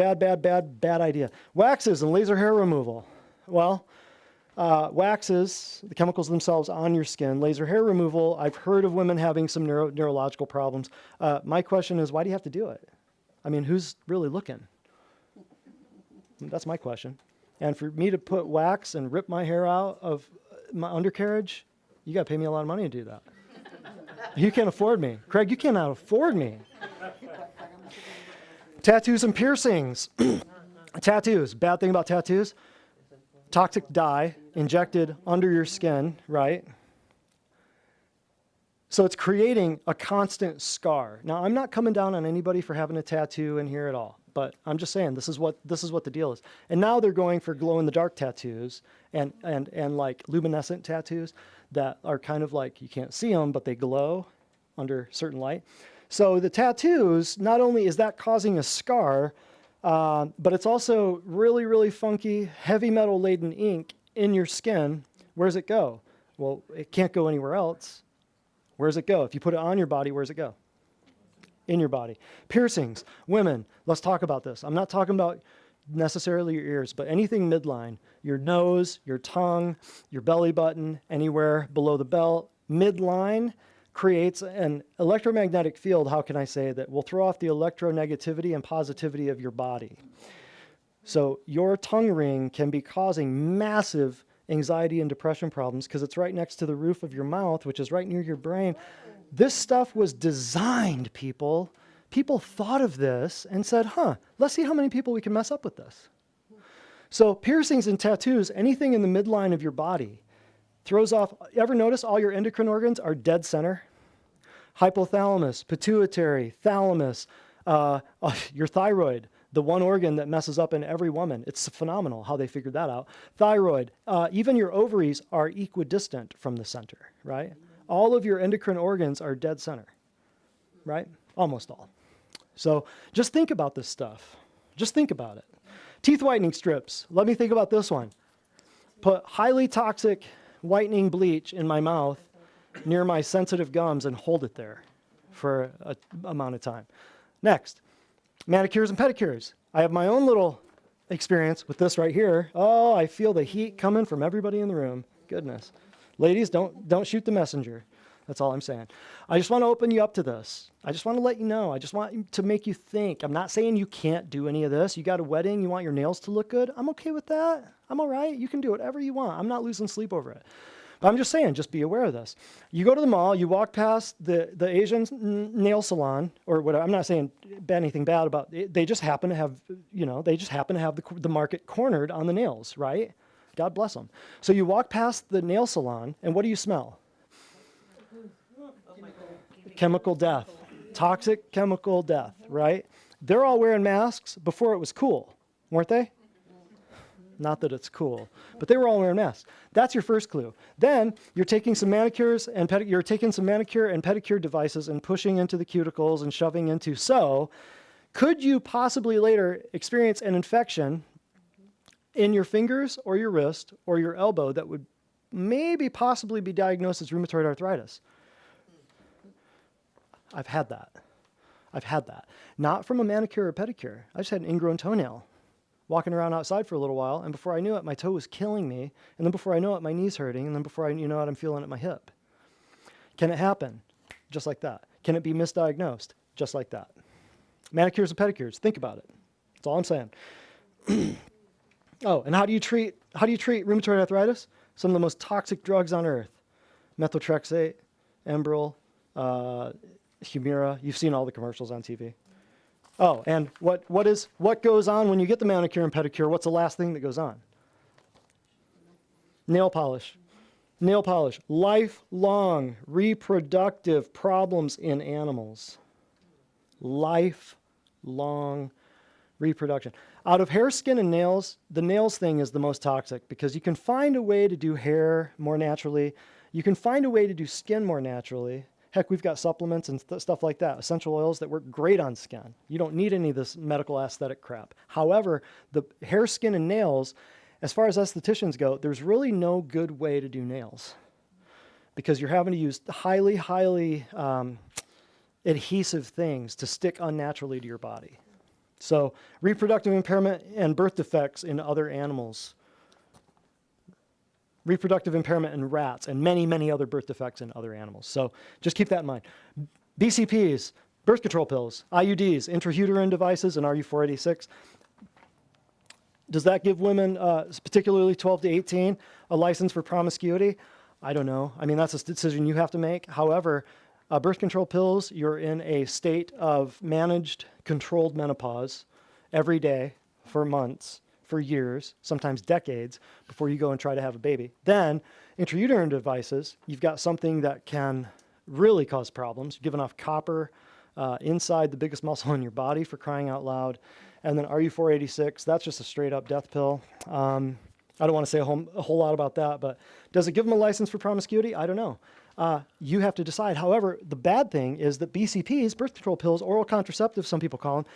bad idea. Waxes and laser hair removal. Well, waxes, the chemicals themselves on your skin. Laser hair removal, I've heard of women having some neurological problems. My question is, why do you have to do it? I mean, who's really looking? That's my question. And for me to put wax and rip my hair out of my undercarriage, you got to pay me a lot of money to do that. You can't afford me. Craig, you cannot afford me. Tattoos and piercings. Tattoos. Bad thing about tattoos. Toxic dye injected under your skin, right? So it's creating a constant scar. Now, I'm not coming down on anybody for having a tattoo in here at all, but I'm just saying this is what the deal is. And now they're going for glow-in-the-dark tattoos and like luminescent tattoos that are kind of like you can't see them, but they glow under certain light. So the tattoos, not only is that causing a scar, but it's also really, really funky, heavy metal-laden ink in your skin. Where does it go? Well, it can't go anywhere else. Where does it go? If you put it on your body, where does it go? In your body. Piercings. Women, let's talk about this. I'm not talking about necessarily your ears, but anything midline. Your nose, your tongue, your belly button, anywhere below the belt. Midline creates an electromagnetic field, how can I say, that will throw off the electronegativity and positivity of your body. So your tongue ring can be causing massive anxiety and depression problems because it's right next to the roof of your mouth, which is right near your brain. This stuff was designed, people. People thought of this and said, let's see how many people we can mess up with this. So piercings and tattoos, anything in the midline of your body, throws off. Ever notice all your endocrine organs are dead center? Hypothalamus, pituitary, thalamus, your thyroid, the one organ that messes up in every woman. It's phenomenal how they figured that out. Thyroid, even your ovaries are equidistant from the center, right? All of your endocrine organs are dead center, right? Almost all. So just think about this stuff. Just think about it. Teeth whitening strips. Let me think about this one. Put highly toxic whitening bleach in my mouth near my sensitive gums and hold it there for an amount of time. Next, manicures and pedicures. I have my own little experience with this right here. Oh, I feel the heat coming from everybody in the room. Goodness. Ladies, don't shoot the messenger. That's all I'm saying. I just want to open you up to this. I just want to let you know. I just want to make you think. I'm not saying you can't do any of this. You got a wedding, you want your nails to look good. I'm okay with that. I'm all right. You can do whatever you want. I'm not losing sleep over it. But I'm just saying, just be aware of this. You go to the mall, you walk past the Asian nail salon or whatever. I'm not saying anything bad about it. They just happen to have, the market cornered on the nails, right? God bless them. So you walk past the nail salon, and what do you smell? Chemical death. Toxic chemical death, right? They're all wearing masks before it was cool, weren't they? Not that it's cool, but they were all wearing masks. That's your first clue. Then you're taking some manicure and pedicure devices and pushing into the cuticles and shoving into. So, could you possibly later experience an infection in your fingers or your wrist or your elbow that would maybe possibly be diagnosed as rheumatoid arthritis? I've had that. Not from a manicure or pedicure. I just had an ingrown toenail. Walking around outside for a little while, and before I knew it, my toe was killing me, and then before I know it, my knee's hurting, and then before I know it, I'm feeling it at my hip. Can it happen? Just like that. Can it be misdiagnosed? Just like that. Manicures and pedicures, think about it. That's all I'm saying. Oh, and how do you treat rheumatoid arthritis? Some of the most toxic drugs on earth. Methotrexate, Enbrel, Humira. You've seen all the commercials on TV. Oh, and what goes on when you get the manicure and pedicure? What's the last thing that goes on? Nail polish. Nail polish. Lifelong reproductive problems in animals. Lifelong reproduction. Out of hair, skin, and nails, the nails thing is the most toxic because you can find a way to do hair more naturally. You can find a way to do skin more naturally. Heck, we've got supplements and stuff like that, essential oils that work great on skin. You don't need any of this medical aesthetic crap. However, the hair, skin, and nails, as far as estheticians go, there's really no good way to do nails because you're having to use highly adhesive things to stick unnaturally to your body. So reproductive impairment and birth defects in other animals. Reproductive impairment in rats, and many, many other birth defects in other animals. So just keep that in mind. BCPs, birth control pills, IUDs, intrauterine devices, and RU486. Does that give women, particularly 12 to 18, a license for promiscuity? I don't know. I mean, that's a decision you have to make. However, birth control pills, you're in a state of managed, controlled menopause every day for months, for years, sometimes decades, before you go and try to have a baby. Then, intrauterine devices, you've got something that can really cause problems. You're giving off copper inside the biggest muscle in your body, for crying out loud. And then RU486, that's just a straight up death pill. I don't want to say a whole lot about that, but does it give them a license for promiscuity? I don't know. You have to decide. However, the bad thing is that BCPs, birth control pills, oral contraceptives, some people call them,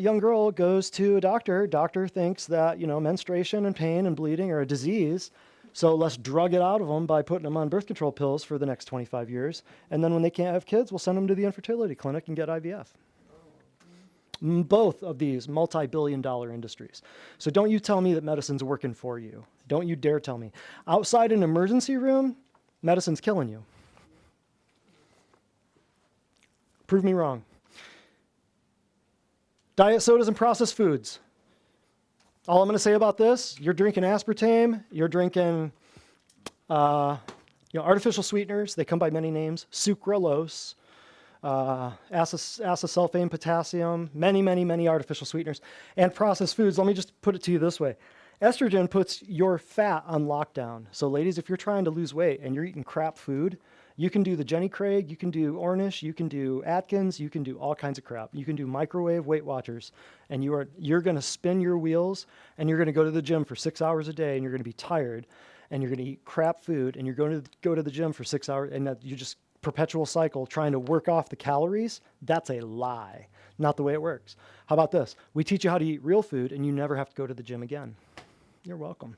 young girl goes to a doctor. Doctor thinks that, menstruation and pain and bleeding are a disease. So let's drug it out of them by putting them on birth control pills for the next 25 years. And then when they can't have kids, we'll send them to the infertility clinic and get IVF. Both of these multi-billion-dollar industries. So don't you tell me that medicine's working for you. Don't you dare tell me. Outside an emergency room, medicine's killing you. Prove me wrong. Diet sodas and processed foods. All I'm going to say about this, you're drinking aspartame, you're drinking artificial sweeteners. They come by many names. Sucralose, acesulfame, potassium, many artificial sweeteners. And processed foods, let me just put it to you this way. Estrogen puts your fat on lockdown. So ladies, if you're trying to lose weight and you're eating crap food, you can do the Jenny Craig, you can do Ornish, you can do Atkins, you can do all kinds of crap. You can do microwave Weight Watchers, and you're going to spin your wheels, and you're going to go to the gym for 6 hours a day, and you're going to be tired, and you're going to eat crap food, and you're going to go to the gym for 6 hours, and you just perpetual cycle trying to work off the calories. That's a lie. Not the way it works. How about this? We teach you how to eat real food, and you never have to go to the gym again. You're welcome.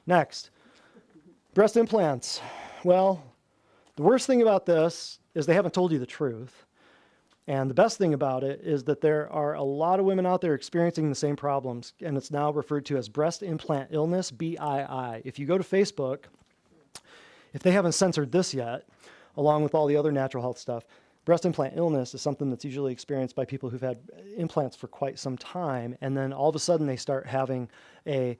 Next, breast implants. Well, the worst thing about this is they haven't told you the truth. And the best thing about it is that there are a lot of women out there experiencing the same problems, and it's now referred to as breast implant illness, BII. If you go to Facebook, if they haven't censored this yet, along with all the other natural health stuff, breast implant illness is something that's usually experienced by people who've had implants for quite some time, and then all of a sudden they start having a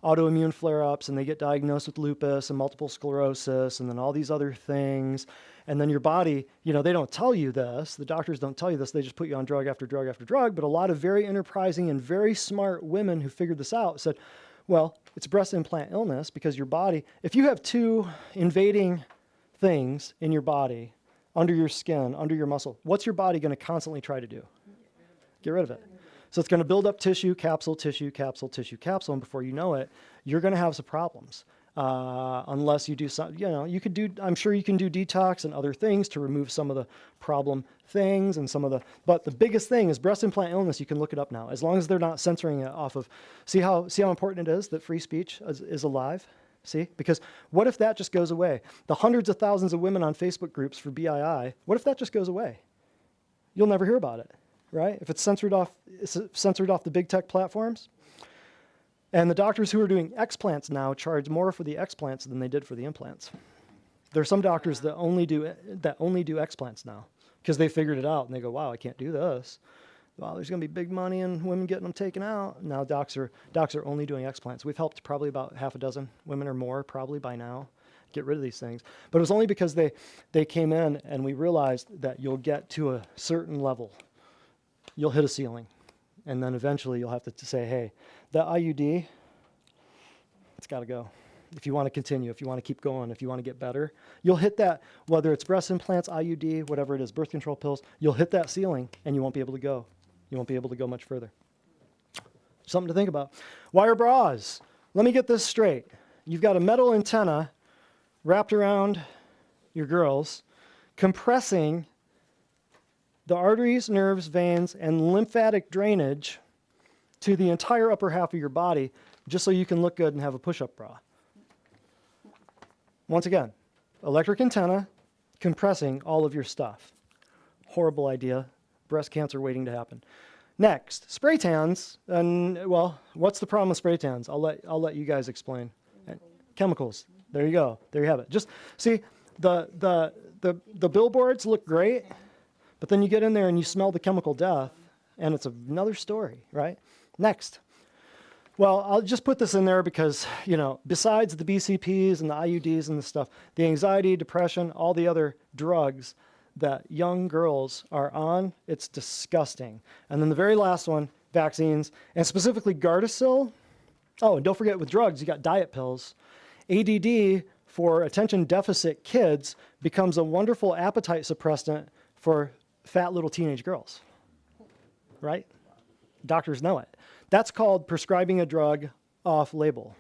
autoimmune flare-ups, and they get diagnosed with lupus and multiple sclerosis and then all these other things. And then your body, they don't tell you this. The doctors don't tell you this. They just put you on drug after drug after drug. But a lot of very enterprising and very smart women who figured this out said, well, it's breast implant illness because your body, if you have two invading things in your body, under your skin, under your muscle, what's your body going to constantly try to do? Get rid of it. So it's going to build up tissue, capsule, tissue, capsule, tissue, capsule, and before you know it, you're going to have some problems. Unless you do some, I'm sure you can do detox and other things to remove some of the problem things and but the biggest thing is breast implant illness. You can look it up now, as long as they're not censoring it off of, see how important it is that free speech is alive? See, because what if that just goes away? The hundreds of thousands of women on Facebook groups for BII, what if that just goes away? You'll never hear about it, right? If it's censored off the big tech platforms. And the doctors who are doing explants now charge more for the explants than they did for the implants. There are some doctors that only do explants now because they figured it out and they go, wow, I can't do this. Wow, there's going to be big money in women getting them taken out. Now docs are only doing explants. We've helped probably about half a dozen women or more probably by now get rid of these things. But it was only because they came in and we realized that you'll get to a certain level. You'll hit a ceiling. And then eventually you'll have to say, hey, that IUD, it's got to go. If you want to continue, if you want to keep going, if you want to get better, you'll hit that, whether it's breast implants, IUD, whatever it is, birth control pills, you'll hit that ceiling and you won't be able to go. You won't be able to go much further. Something to think about. Wire bras. Let me get this straight. You've got a metal antenna wrapped around your girls, compressing the arteries, nerves, veins, and lymphatic drainage to the entire upper half of your body just so you can look good and have a push-up bra. Once again, electric antenna compressing all of your stuff. Horrible idea. Breast cancer waiting to happen. Next, spray tans. And well, what's the problem with spray tans? I'll let you guys explain. Chemicals. There you go. There you have it. Just see the billboards look great. But then you get in there and you smell the chemical death, and it's another story, right? Next. Well, I'll just put this in there because, besides the BCPs and the IUDs and the stuff, the anxiety, depression, all the other drugs that young girls are on, it's disgusting. And then the very last one, vaccines, and specifically Gardasil. Oh, and don't forget with drugs, you got diet pills. ADD for attention deficit kids becomes a wonderful appetite suppressant for fat little teenage girls, right? Doctors know it. That's called prescribing a drug off-label.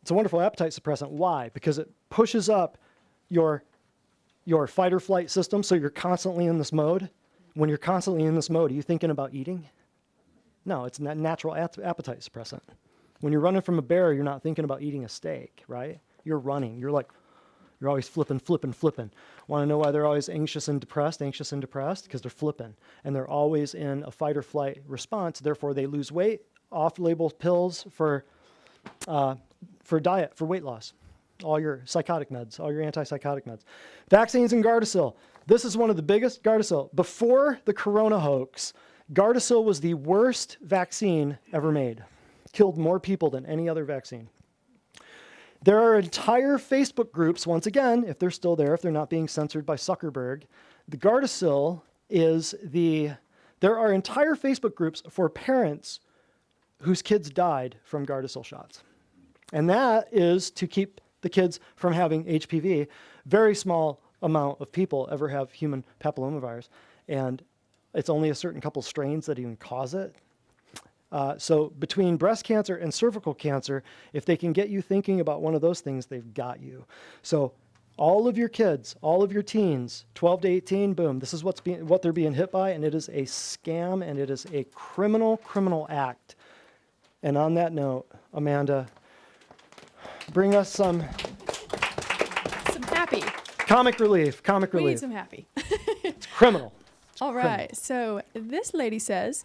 It's a wonderful appetite suppressant. Why? Because it pushes up your fight or flight system, so you're constantly in this mode. When you're constantly in this mode, are you thinking about eating? No, it's a natural appetite suppressant. When you're running from a bear, you're not thinking about eating a steak, right? You're running. You're always flipping. Want to know why they're always anxious and depressed? Because they're flipping. And they're always in a fight or flight response. Therefore, they lose weight. Off-label pills for diet, for weight loss. All your psychotic meds, all your antipsychotic meds. Vaccines and Gardasil. This is one of the biggest. Gardasil. Before the corona hoax, Gardasil was the worst vaccine ever made. Killed more people than any other vaccine. There are entire Facebook groups, once again, if they're still there, if they're not being censored by Zuckerberg, the Gardasil there are entire Facebook groups for parents whose kids died from Gardasil shots. And that is to keep the kids from having HPV. Very small amount of people ever have human papillomavirus, and it's only a certain couple strains that even cause it. So between breast cancer and cervical cancer, if they can get you thinking about one of those things, they've got you. So all of your kids, all of your teens, 12 to 18, boom, this is what they're being hit by, and it is a scam, and it is a criminal act. And on that note, Amanda, bring us some happy. Comic relief. We need some happy. It's criminal. All right. So this lady says,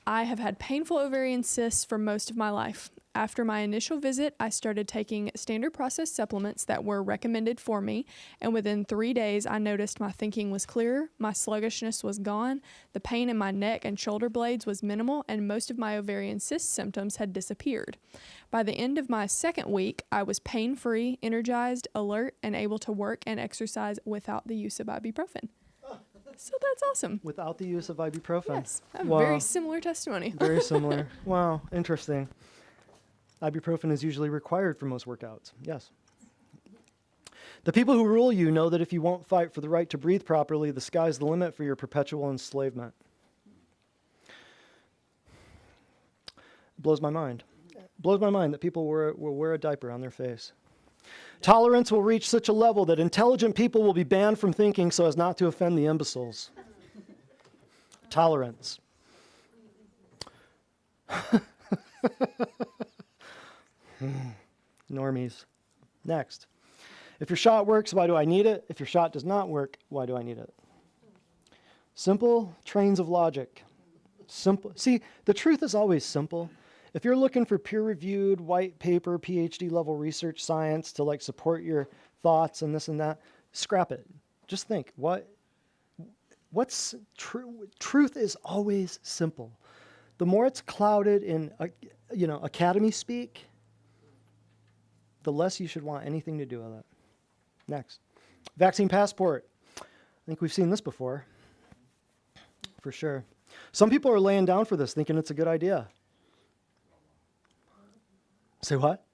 I have had painful ovarian cysts for most of my life. After my initial visit, I started taking standard processed supplements that were recommended for me, and within 3 days, I noticed my thinking was clearer, my sluggishness was gone, the pain in my neck and shoulder blades was minimal, and most of my ovarian cyst symptoms had disappeared. By the end of my second week, I was pain-free, energized, alert, and able to work and exercise without the use of ibuprofen. So that's awesome. Without the use of ibuprofen. Yes, I have Wow. a very similar testimony. Very similar. Wow, interesting. Ibuprofen is usually required for most workouts. Yes. The people who rule you know that if you won't fight for the right to breathe properly, the sky's the limit for your perpetual enslavement. It blows my mind. It blows my mind that people will wear a diaper on their face. Tolerance will reach such a level that intelligent people will be banned from thinking so as not to offend the imbeciles. Tolerance. Normies. Next. If your shot works, why do I need it? If your shot does not work, why do I need it? Simple trains of logic. Simple. See, the truth is always simple. If you're looking for peer-reviewed, white paper, PhD level research science to like support your thoughts and this and that, scrap it. Just think, what's true? Truth is always simple. The more it's clouded in, academy speak, the less you should want anything to do with it. Next, vaccine passport. I think we've seen this before, for sure. Some people are laying down for this, thinking it's a good idea. Say what?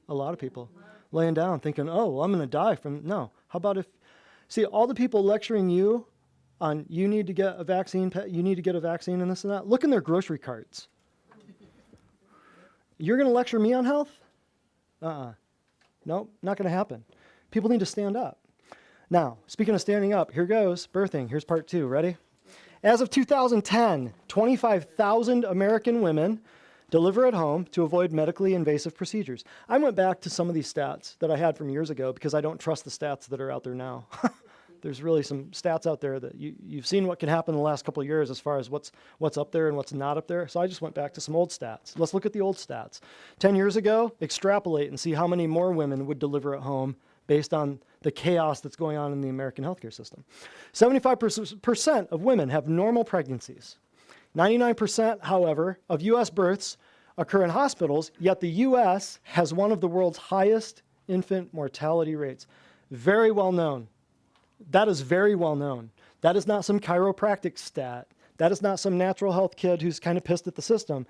A lot of people laying down thinking, oh, well, I'm going to die from, no. How about see, all the people lecturing you on you need to get a vaccine and this and that, look in their grocery carts. You're going to lecture me on health? Nope, not going to happen. People need to stand up. Now, speaking of standing up, here goes, birthing. Here's part 2. Ready? As of 2010, 25,000 American women deliver at home to avoid medically invasive procedures. I went back to some of these stats that I had from years ago because I don't trust the stats that are out there now. There's really some stats out there that you've seen what can happen in the last couple of years as far as what's up there and what's not up there. So I just went back to some old stats. Let's look at the old stats. 10 years ago, extrapolate and see how many more women would deliver at home based on the chaos that's going on in the American healthcare system. 75% of women have normal pregnancies. 99%, however, of U.S. births occur in hospitals, yet the U.S. has one of the world's highest infant mortality rates. Very well known. That is very well known. That is not some chiropractic stat. That is not some natural health kid who's kind of pissed at the system.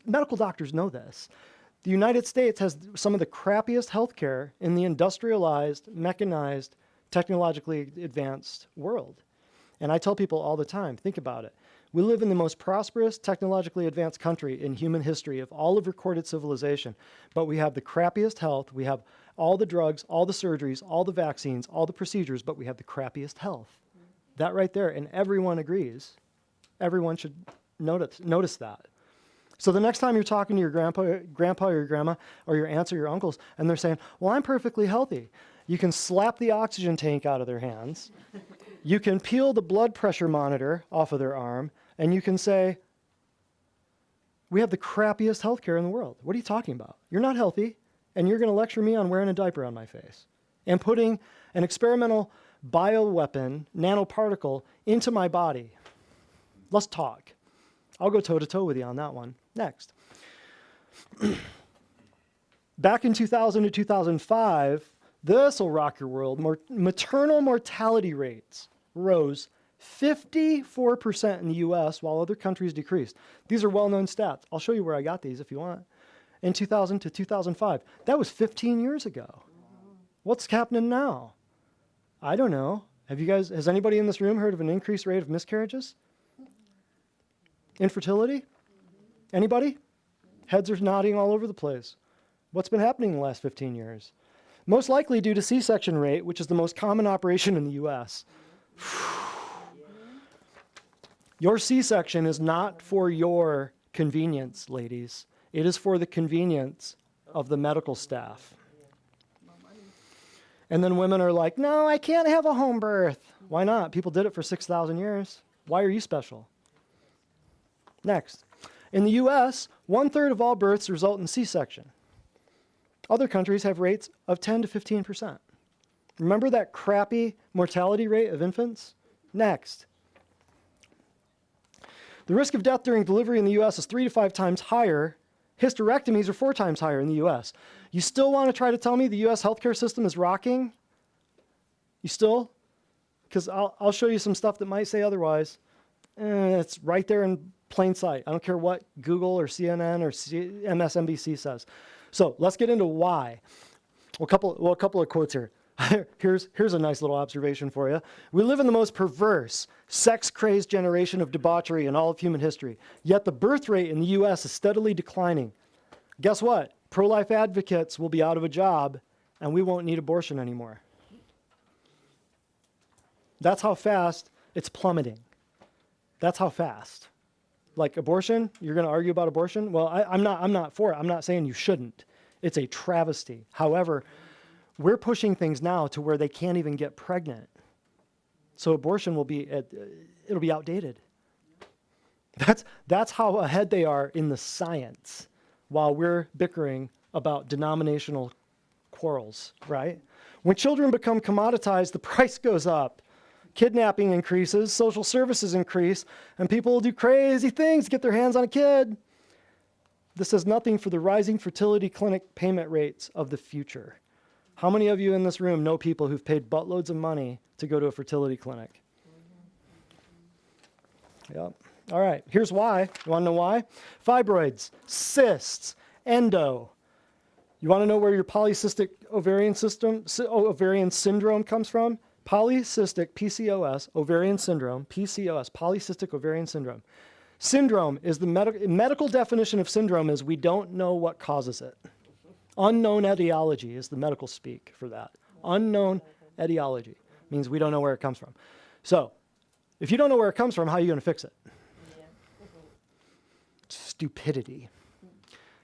Medical doctors know this. The United States has some of the crappiest healthcare in the industrialized, mechanized, technologically advanced world. And I tell people all the time, think about it. We live in the most prosperous, technologically advanced country in human history of all of recorded civilization, but we have the crappiest health. We have all the drugs, all the surgeries, all the vaccines, all the procedures, but we have the crappiest health. That right there, and everyone agrees. Everyone should notice that. So the next time you're talking to your grandpa or your grandma or your aunts or your uncles, and they're saying, well, I'm perfectly healthy, you can slap the oxygen tank out of their hands. You can peel the blood pressure monitor off of their arm, and you can say, we have the crappiest healthcare in the world. What are you talking about? You're not healthy, and you're going to lecture me on wearing a diaper on my face and putting an experimental bioweapon, nanoparticle, into my body. Let's talk. I'll go toe-to-toe with you on that one. Next. Back in 2000 to 2005, this will rock your world. Maternal mortality rates rose 54% in the U.S. while other countries decreased. These are well-known stats. I'll show you where I got these if you want. In 2000 to 2005. That was 15 years ago. What's happening now? I don't know. Has anybody in this room heard of an increased rate of miscarriages? Infertility? Anybody? Heads are nodding all over the place. What's been happening in the last 15 years? Most likely due to C-section rate, which is the most common operation in the U.S. Your C-section is not for your convenience, ladies. It is for the convenience of the medical staff. And then women are like, no, I can't have a home birth. Why not? People did it for 6,000 years. Why are you special? Next. In the US, 1/3 of all births result in C-section. Other countries have rates of 10 to 15%. Remember that crappy mortality rate of infants? Next. The risk of death during delivery in the US is 3 to 5 times higher. Hysterectomies are 4 times higher in the US. You still want to try to tell me the US healthcare system is rocking? You still? Because I'll show you some stuff that might say otherwise. It's right there in plain sight. I don't care what Google or CNN or MSNBC says. So let's get into why. A couple of quotes here. Here's a nice little observation for you. We live in the most perverse, sex-crazed generation of debauchery in all of human history. Yet the birth rate in the U.S. is steadily declining. Guess what? Pro-life advocates will be out of a job, and we won't need abortion anymore. That's how fast it's plummeting. That's how fast. Like abortion, you're going to argue about abortion? Well, I'm not for it. I'm not saying you shouldn't. It's a travesty. However, we're pushing things now to where they can't even get pregnant. So abortion will be, it'll be outdated. That's how ahead they are in the science while we're bickering about denominational quarrels, right? When children become commoditized, the price goes up. Kidnapping increases, social services increase, and people will do crazy things to get their hands on a kid. This is nothing for the rising fertility clinic payment rates of the future. How many of you in this room know people who've paid buttloads of money to go to a fertility clinic? Yep. All right, here's why. You want to know why? Fibroids, cysts, endo. You want to know where your polycystic ovarian syndrome comes from? Polycystic, PCOS, ovarian syndrome, PCOS, polycystic ovarian syndrome. Syndrome is the medical definition of syndrome is we don't know what causes it. Unknown etiology is the medical speak for that. Unknown etiology means we don't know where it comes from. So, if you don't know where it comes from, how are you going to fix it? Stupidity.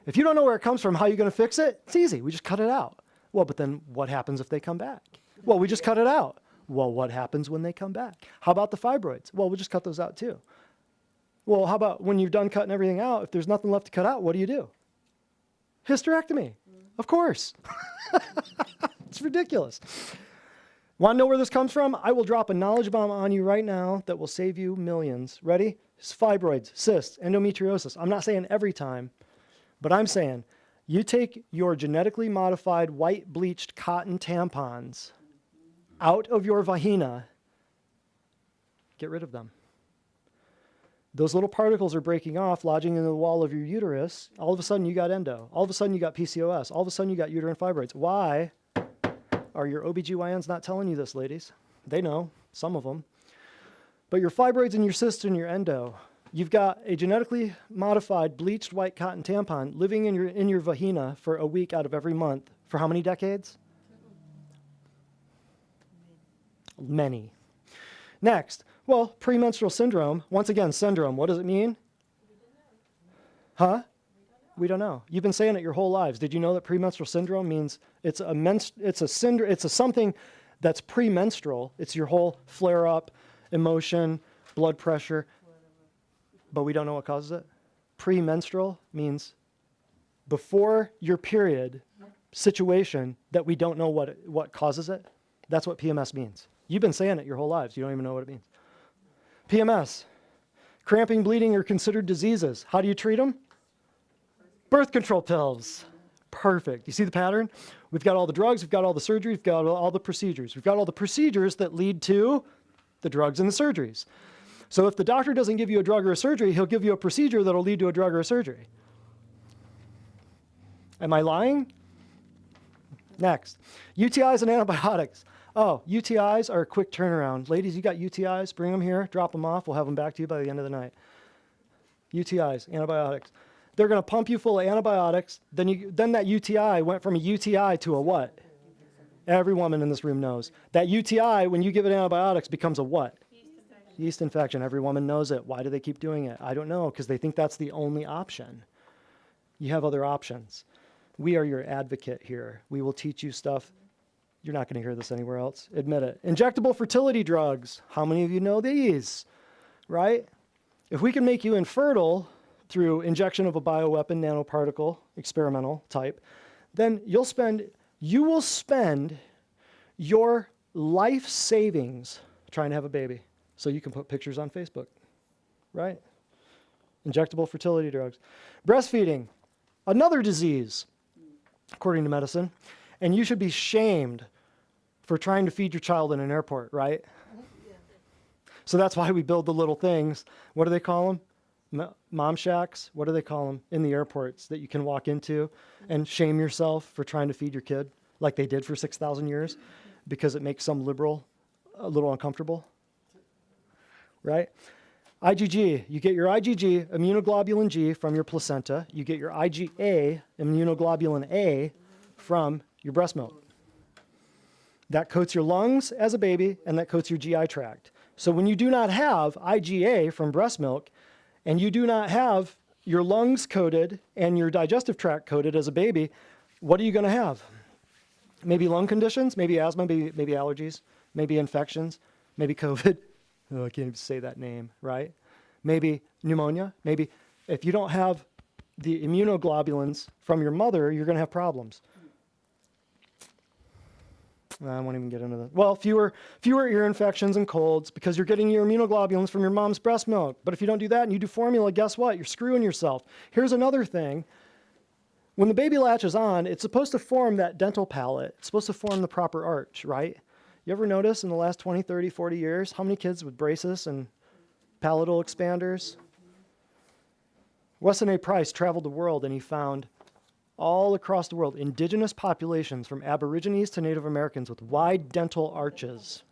If you don't know where it comes from, how are you going to fix it? It's easy. We just cut it out. Well, but then what happens if they come back? Well, we just cut it out. Well, what happens when they come back? How about the fibroids? Well, we'll just cut those out too. Well, how about when you've done cutting everything out, if there's nothing left to cut out, what do? Hysterectomy. Of course. It's ridiculous. Want to know where this comes from? I will drop a knowledge bomb on you right now that will save you millions. Ready? It's fibroids, cysts, endometriosis. I'm not saying every time, but I'm saying you take your genetically modified white bleached cotton tampons out of your vagina, get rid of them. Those little particles are breaking off, lodging in the wall of your uterus. All of a sudden you got endo. All of a sudden you got PCOS. All of a sudden you got uterine fibroids. Why are your OBGYNs not telling you this, ladies? They know, some of them. But your fibroids and your cysts and your endo, you've got a genetically modified bleached white cotton tampon living in your vagina for a week out of every month. For how many decades? Many. Next, well, premenstrual syndrome. Once again, syndrome. What does it mean? Huh? We don't know. You've been saying it your whole lives. Did you know that premenstrual syndrome means it's a something that's premenstrual. It's your whole flare-up, emotion, blood pressure, but we don't know what causes it. Premenstrual means before your period situation that we don't know what causes it. That's what PMS means. You've been saying it your whole lives. You don't even know what it means. PMS. Cramping, bleeding are considered diseases. How do you treat them? Birth control pills. Perfect. You see the pattern? We've got all the drugs, we've got all the surgery, we've got all the procedures. We've got all the procedures that lead to the drugs and the surgeries. So if the doctor doesn't give you a drug or a surgery, he'll give you a procedure that'll lead to a drug or a surgery. Am I lying? Next. UTIs and antibiotics. Oh, UTIs are a quick turnaround. Ladies, you got UTIs, bring them here, drop them off. We'll have them back to you by the end of the night. UTIs, antibiotics. They're going to pump you full of antibiotics. Then that UTI went from a UTI to a what? Every woman in this room knows. That UTI, when you give it antibiotics, becomes a what? Yeast infection. Every woman knows it. Why do they keep doing it? I don't know, because they think that's the only option. You have other options. We are your advocate here. We will teach you stuff. You're not going to hear this anywhere else. Admit it. Injectable fertility drugs. How many of you know these? Right? If we can make you infertile through injection of a bioweapon, nanoparticle, experimental type, then you will spend your life savings trying to have a baby so you can put pictures on Facebook, right? Injectable fertility drugs. Breastfeeding, another disease, according to medicine, and you should be shamed for trying to feed your child in an airport, right? So that's why we build the little things. What do they call them? Mom shacks? What do they call them in the airports that you can walk into and shame yourself for trying to feed your kid like they did for 6,000 years because it makes some liberal a little uncomfortable, right? IgG, you get your IgG, immunoglobulin G, from your placenta. You get your IgA, immunoglobulin A, from your breast milk. That coats your lungs as a baby, and that coats your GI tract. So when you do not have IgA from breast milk, and you do not have your lungs coated and your digestive tract coated as a baby, what are you going to have? Maybe lung conditions, maybe asthma, maybe allergies, maybe infections, maybe COVID. Oh, I can't even say that name, right? Maybe pneumonia. Maybe if you don't have the immunoglobulins from your mother, you're going to have problems. I won't even get into that. Well, fewer ear infections and colds because you're getting your immunoglobulins from your mom's breast milk. But if you don't do that and you do formula, guess what? You're screwing yourself. Here's another thing. When the baby latches on, it's supposed to form that dental palate. It's supposed to form the proper arch, right? You ever notice in the last 20, 30, 40 years, how many kids with braces and palatal expanders? Weston A. Price traveled the world and he found all across the world indigenous populations from Aborigines to Native Americans with wide dental arches.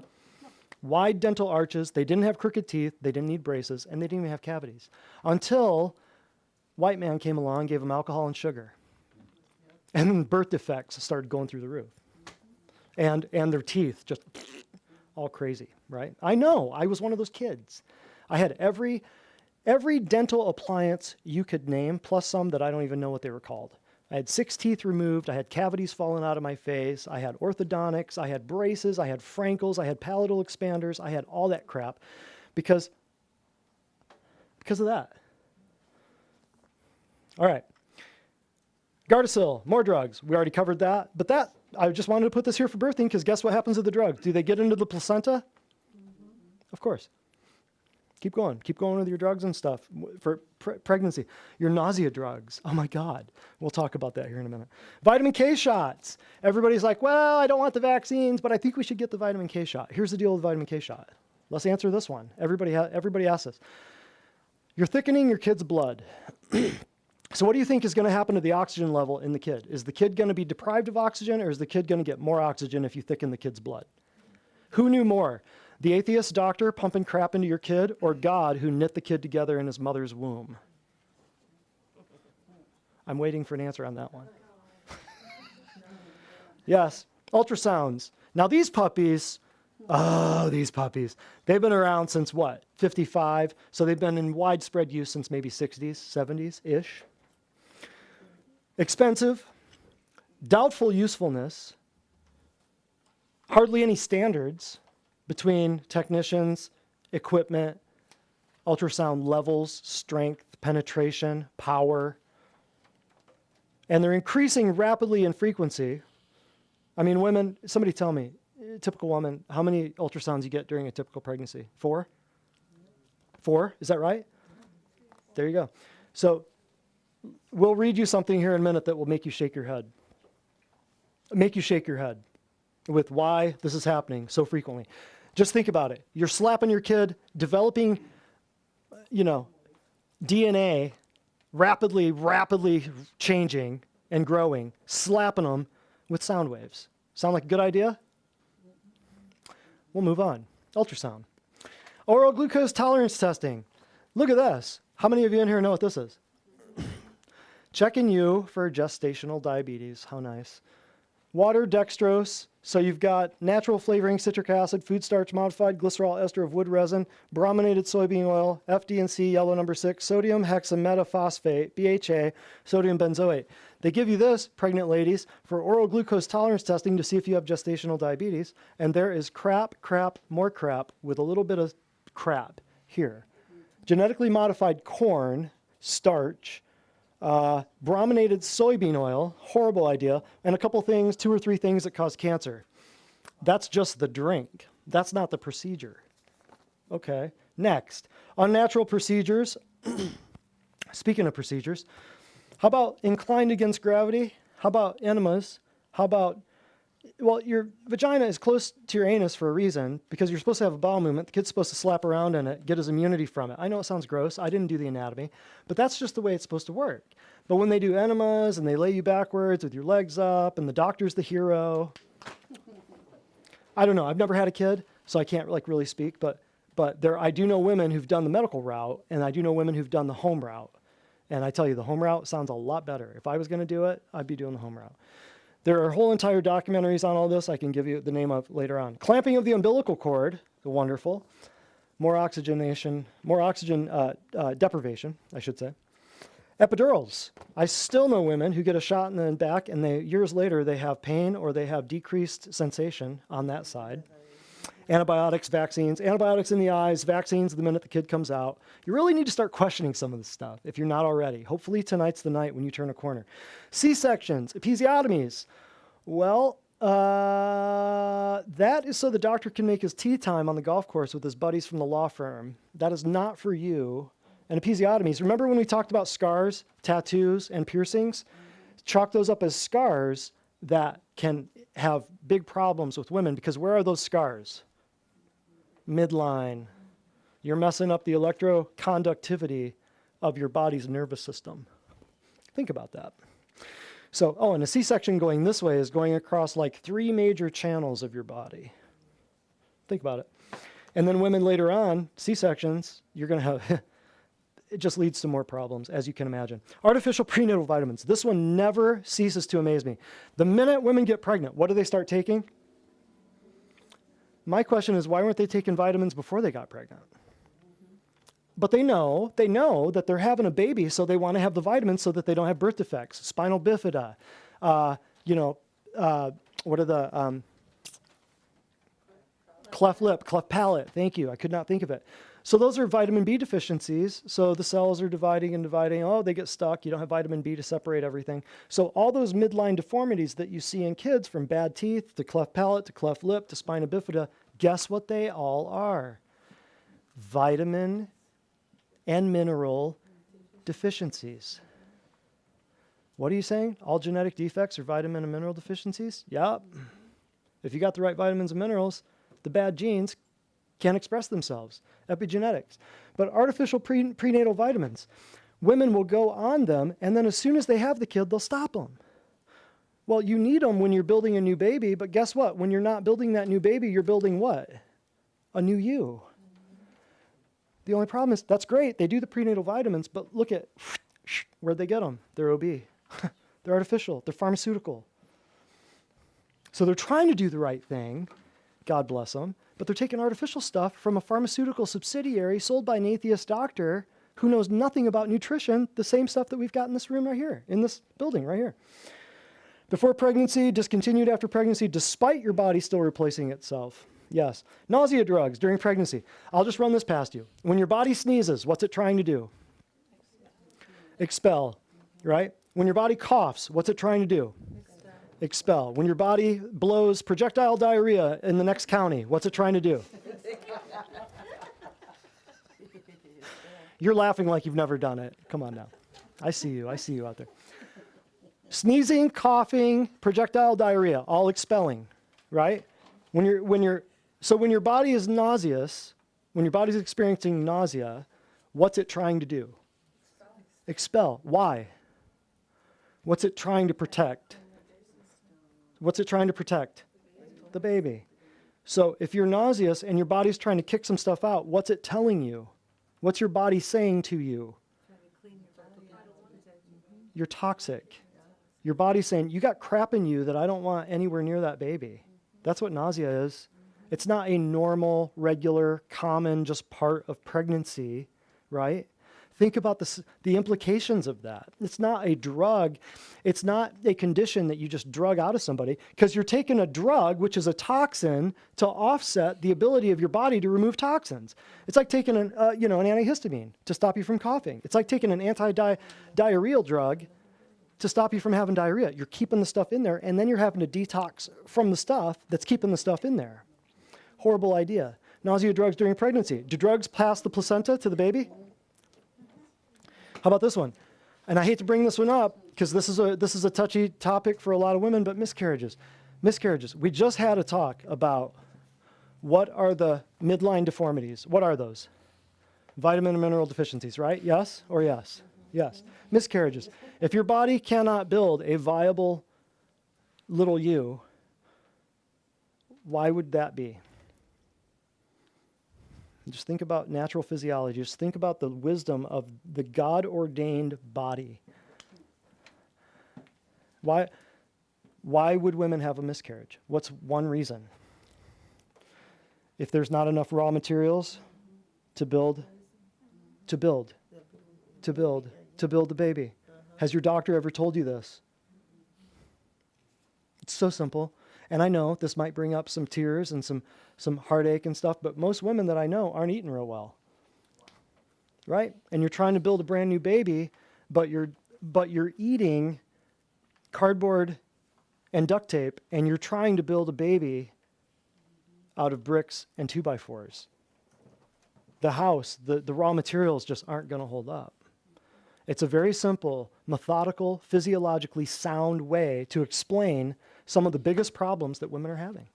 Wide dental arches. They didn't have crooked teeth. They didn't need braces. And they didn't even have cavities. Until white man came along, gave them alcohol and sugar. And then birth defects started going through the roof. And their teeth just all crazy, right? I know. I was one of those kids. I had every dental appliance you could name, plus some that I don't even know what they were called. I had 6 teeth removed. I had cavities falling out of my face. I had orthodontics. I had braces. I had Frankels. I had palatal expanders. I had all that crap because of that. All right. Gardasil, more drugs. We already covered that. But I just wanted to put this here for birthing because guess what happens to the drugs? Do they get into the placenta? Of course. Keep going. Keep going with your drugs and stuff for pregnancy. Your nausea drugs. Oh my God. We'll talk about that here in a minute. Vitamin K shots. Everybody's like, well, I don't want the vaccines, but I think we should get the vitamin K shot. Here's the deal with the vitamin K shot. Let's answer this one. Everybody asks this. You're thickening your kid's blood. So what do you think is going to happen to the oxygen level in the kid? Is the kid going to be deprived of oxygen, or is the kid going to get more oxygen if you thicken the kid's blood? Who knew more? The atheist doctor pumping crap into your kid, or God who knit the kid together in his mother's womb? I'm waiting for an answer on that one. Yes, ultrasounds. Now these puppies, they've been around since what, 55? So they've been in widespread use since maybe 60s, 70s-ish. Expensive, doubtful usefulness, hardly any standards between technicians, equipment, ultrasound levels, strength, penetration, power. And they're increasing rapidly in frequency. I mean, women, somebody tell me, typical woman, how many ultrasounds you get during a typical pregnancy? 4? 4, is that right? There you go. So we'll read you something here in a minute that will make you shake your head. Make you shake your head with why this is happening so frequently. Just think about it. You're slapping your kid, developing, DNA, rapidly changing and growing, slapping them with sound waves. Sound like a good idea? We'll move on. Ultrasound. Oral glucose tolerance testing. Look at this. How many of you in here know what this is? Checking you for gestational diabetes. How nice. Water, dextrose. So you've got natural flavoring, citric acid, food starch modified, glycerol ester of wood resin, brominated soybean oil, FD&C, yellow number 6, sodium hexametaphosphate, BHA, sodium benzoate. They give you this, pregnant ladies, for oral glucose tolerance testing to see if you have gestational diabetes. And there is crap, more crap with a little bit of crap here. Genetically modified corn, starch, brominated soybean oil, horrible idea, and a couple things, 2 or 3 things that cause cancer. That's just the drink. That's not the procedure. Okay, next. Unnatural procedures. Speaking of procedures, how about inclined against gravity? How about enemas? How about, well, your vagina is close to your anus for a reason, because you're supposed to have a bowel movement. The kid's supposed to slap around in it, get his immunity from it. I know it sounds gross. I didn't do the anatomy, but that's just the way it's supposed to work. But when they do enemas and they lay you backwards with your legs up and the doctor's the hero, I don't know. I've never had a kid, so I can't like really speak, but I do know women who've done the medical route, and I do know women who've done the home route. And I tell you, the home route sounds a lot better. If I was going to do it, I'd be doing the home route. There are whole entire documentaries on all this I can give you the name of later on. Clamping of the umbilical cord, wonderful. More oxygen deprivation, I should say. Epidurals. I still know women who get a shot in the back, and years later they have pain or they have decreased sensation on that side. Antibiotics, vaccines, antibiotics in the eyes, vaccines the minute the kid comes out. You really need to start questioning some of this stuff if you're not already. Hopefully tonight's the night when you turn a corner. C-sections, episiotomies. Well, that is so the doctor can make his tea time on the golf course with his buddies from the law firm. That is not for you. And episiotomies, remember when we talked about scars, tattoos, and piercings? Chalk those up as scars that can have big problems with women, because where are those scars? Midline. You're messing up the electroconductivity of your body's nervous system. Think about that. So, and a C-section going this way is going across like 3 major channels of your body. Think about it. And then women later on, C-sections, you're going to have, it just leads to more problems, as you can imagine. Artificial prenatal vitamins. This one never ceases to amaze me. The minute women get pregnant, what do they start taking? My question is, why weren't they taking vitamins before they got pregnant? But they know that they're having a baby, so they want to have the vitamins so that they don't have birth defects, spinal bifida, what are the, cleft lip, cleft palate, thank you, I could not think of it. So those are vitamin B deficiencies. So the cells are dividing and dividing. Oh, they get stuck. You don't have vitamin B to separate everything. So all those midline deformities that you see in kids, from bad teeth to cleft palate to cleft lip to spina bifida, guess what they all are? Vitamin and mineral deficiencies. What are you saying? All genetic defects are vitamin and mineral deficiencies? Yep. If you got the right vitamins and minerals, the bad genes can't express themselves. Epigenetics. But artificial prenatal vitamins, women will go on them, and then as soon as they have the kid, they'll stop them. Well, you need them when you're building a new baby, but guess what? When you're not building that new baby, you're building what? A new you. The only problem is, that's great, they do the prenatal vitamins, but look at where'd they get them? They're OB. They're artificial. They're pharmaceutical. So they're trying to do the right thing, God bless them, but they're taking artificial stuff from a pharmaceutical subsidiary sold by an atheist doctor who knows nothing about nutrition, the same stuff that we've got in this room right here, in this building right here. Before pregnancy, discontinued after pregnancy, despite your body still replacing itself. Yes. Nausea drugs during pregnancy. I'll just run this past you. When your body sneezes, what's it trying to do? Expel, right? When your body coughs, what's it trying to do? Expel. When your body blows projectile diarrhea in the next county, what's it trying to do? You're laughing like you've never done it. Come on now. I see you out there. Sneezing, coughing, projectile diarrhea, all expelling, right? When your body is nauseous, when your body's experiencing nausea, what's it trying to do? Expel. Why? What's it trying to protect? What's it trying to protect? The baby. So if you're nauseous and your body's trying to kick some stuff out, what's it telling you? What's your body saying to you? You're toxic. Your body's saying, you got crap in you that I don't want anywhere near that baby. That's what nausea is. It's not a normal, regular, common, just part of pregnancy, right? Think about the implications of that. It's not a drug. It's not a condition that you just drug out of somebody, because you're taking a drug, which is a toxin, to offset the ability of your body to remove toxins. It's like taking an antihistamine to stop you from coughing. It's like taking an anti-diarrheal drug to stop you from having diarrhea. You're keeping the stuff in there, and then you're having to detox from the stuff that's keeping the stuff in there. Horrible idea. Nausea drugs during pregnancy. Do drugs pass the placenta to the baby? How about this one? And I hate to bring this one up because this is a touchy topic for a lot of women, but miscarriages. Miscarriages. We just had a talk about what are the midline deformities. What are those? Vitamin and mineral deficiencies, right? Yes or yes? Yes. Miscarriages. If your body cannot build a viable little you, why would that be? Just think about natural physiology. Just think about the wisdom of the God-ordained body. Why would women have a miscarriage? What's one reason? If there's not enough raw materials to build the baby. Has your doctor ever told you this? It's so simple. And I know this might bring up some tears and some heartache and stuff, but most women that I know aren't eating real well, right? And you're trying to build a brand new baby, but you're eating cardboard and duct tape, and you're trying to build a baby out of bricks and 2x4s. The house, the raw materials just aren't going to hold up. It's a very simple, methodical, physiologically sound way to explain some of the biggest problems that women are having.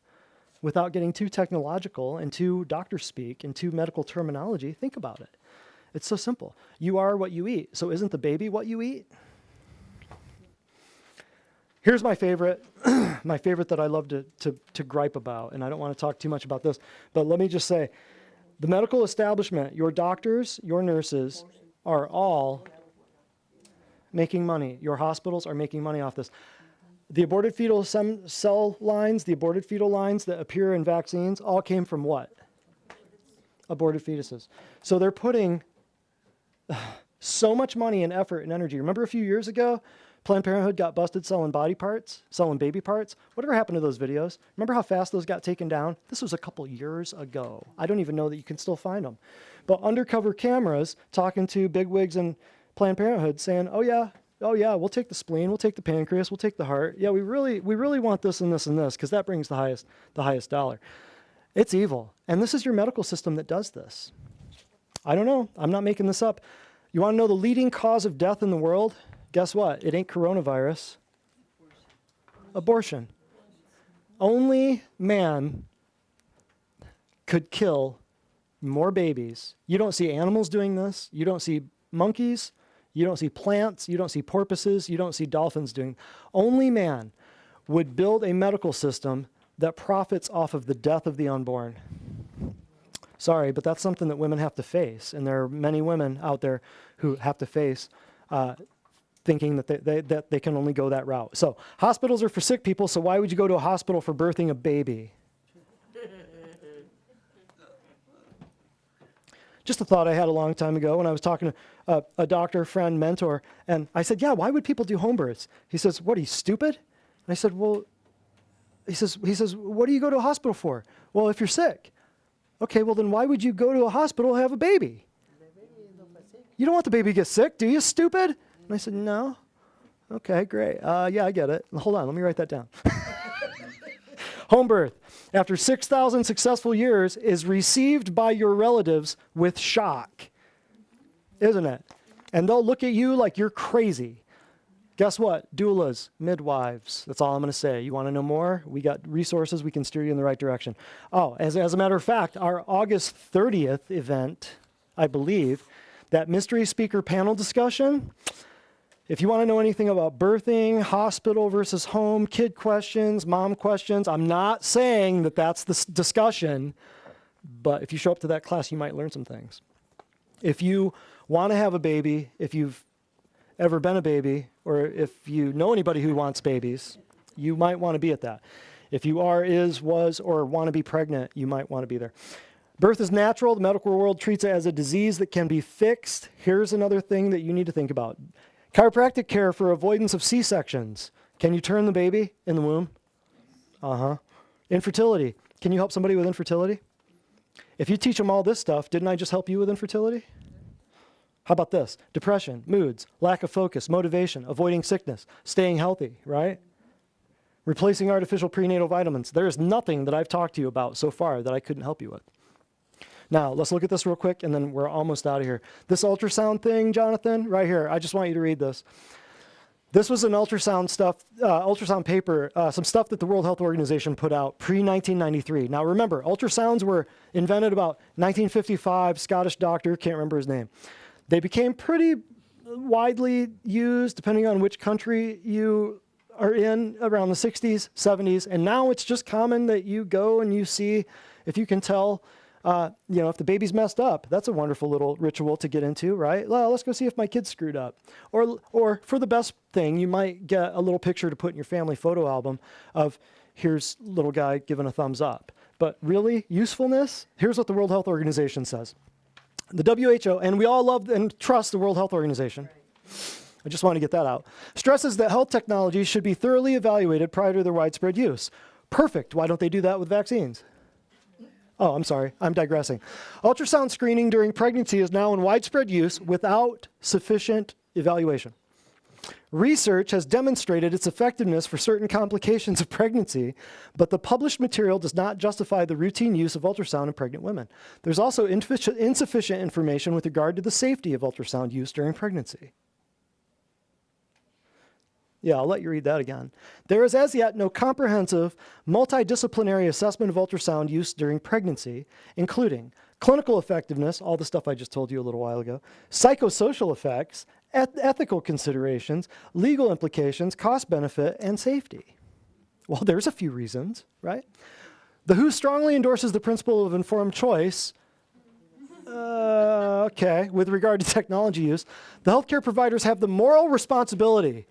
Without getting too technological and too doctor speak and too medical terminology, think about it. It's so simple. You are what you eat. So isn't the baby what you eat? Here's my favorite, my favorite that I love to gripe about, and I don't want to talk too much about this, but let me just say, the medical establishment, your doctors, your nurses, are all making money. Your hospitals are making money off this. The aborted fetal cell lines, the aborted fetal lines that appear in vaccines all came from what? Aborted fetuses. So they're putting so much money and effort and energy. Remember a few years ago, Planned Parenthood got busted selling body parts, selling baby parts? Whatever happened to those videos? Remember how fast those got taken down? This was a couple years ago. I don't even know that you can still find them. But undercover cameras talking to bigwigs in Planned Parenthood saying, oh yeah, we'll take the spleen, we'll take the pancreas, we'll take the heart. Yeah, we really want this and this and this because that brings the highest dollar. It's evil. And this is your medical system that does this. I don't know. I'm not making this up. You want to know the leading cause of death in the world? Guess what? It ain't coronavirus. Abortion. Only man could kill more babies. You don't see animals doing this. You don't see monkeys. You don't see plants, you don't see porpoises, you don't see dolphins doing. Only man would build a medical system that profits off of the death of the unborn. Sorry, but that's something that women have to face. And there are many women out there who have to face thinking that they can only go that route. So hospitals are for sick people, so why would you go to a hospital for birthing a baby? Just a thought I had a long time ago when I was talking to a doctor, friend, mentor, and I said, yeah, why would people do home births? He says, what, are you stupid? And I said, well, he says, what do you go to a hospital for? Well, if you're sick. Okay, well then why would you go to a hospital to have a baby? You don't want the baby to get sick, do you, stupid? And I said, no. Okay, great. Yeah, I get it. Hold on, let me write that down. Home birth, after 6,000 successful years, is received by your relatives with shock, isn't it? And they'll look at you like you're crazy. Guess what? Doulas, midwives. That's all I'm going to say. You want to know more? We got resources. We can steer you in the right direction. Oh, as a matter of fact, our August 30th event, I believe, that mystery speaker panel discussion, if you want to know anything about birthing, hospital versus home, kid questions, mom questions, I'm not saying that that's the discussion, but if you show up to that class, you might learn some things. If you want to have a baby, if you've ever been a baby, or if you know anybody who wants babies, you might want to be at that. If you are, is, was, or want to be pregnant, you might want to be there. Birth is natural. The medical world treats it as a disease that can be fixed. Here's another thing that you need to think about. Chiropractic care for avoidance of C-sections. Can you turn the baby in the womb? Uh-huh. Infertility. Can you help somebody with infertility? If you teach them all this stuff, didn't I just help you with infertility? How about this? Depression, moods, lack of focus, motivation, avoiding sickness, staying healthy, right? Replacing artificial prenatal vitamins. There is nothing that I've talked to you about so far that I couldn't help you with. Now, let's look at this real quick, and then we're almost out of here. This ultrasound thing, Jonathan, right here, I just want you to read this. This was an ultrasound paper, some stuff that the World Health Organization put out pre-1993. Now, remember, ultrasounds were invented about 1955, Scottish doctor, can't remember his name. They became pretty widely used, depending on which country you are in, around the 60s, 70s, and now it's just common that you go and you see, if you can tell, if the baby's messed up. That's a wonderful little ritual to get into, right? Well, let's go see if my kid's screwed up. Or for the best thing, you might get a little picture to put in your family photo album of, here's little guy giving a thumbs up. But really, usefulness? Here's what the World Health Organization says. The WHO, and we all love and trust the World Health Organization. I just want to get that out. Stresses that health technologies should be thoroughly evaluated prior to their widespread use. Perfect. Why don't they do that with vaccines? Oh, I'm sorry. I'm digressing. Ultrasound screening during pregnancy is now in widespread use without sufficient evaluation. Research has demonstrated its effectiveness for certain complications of pregnancy, but the published material does not justify the routine use of ultrasound in pregnant women. There's also insufficient information with regard to the safety of ultrasound use during pregnancy. Yeah, I'll let you read that again. There is as yet no comprehensive, multidisciplinary assessment of ultrasound use during pregnancy, including clinical effectiveness, all the stuff I just told you a little while ago, psychosocial effects, ethical considerations, legal implications, cost benefit, and safety. Well, there's a few reasons, right? The WHO strongly endorses the principle of informed choice. Okay, with regard to technology use, the healthcare providers have the moral responsibility,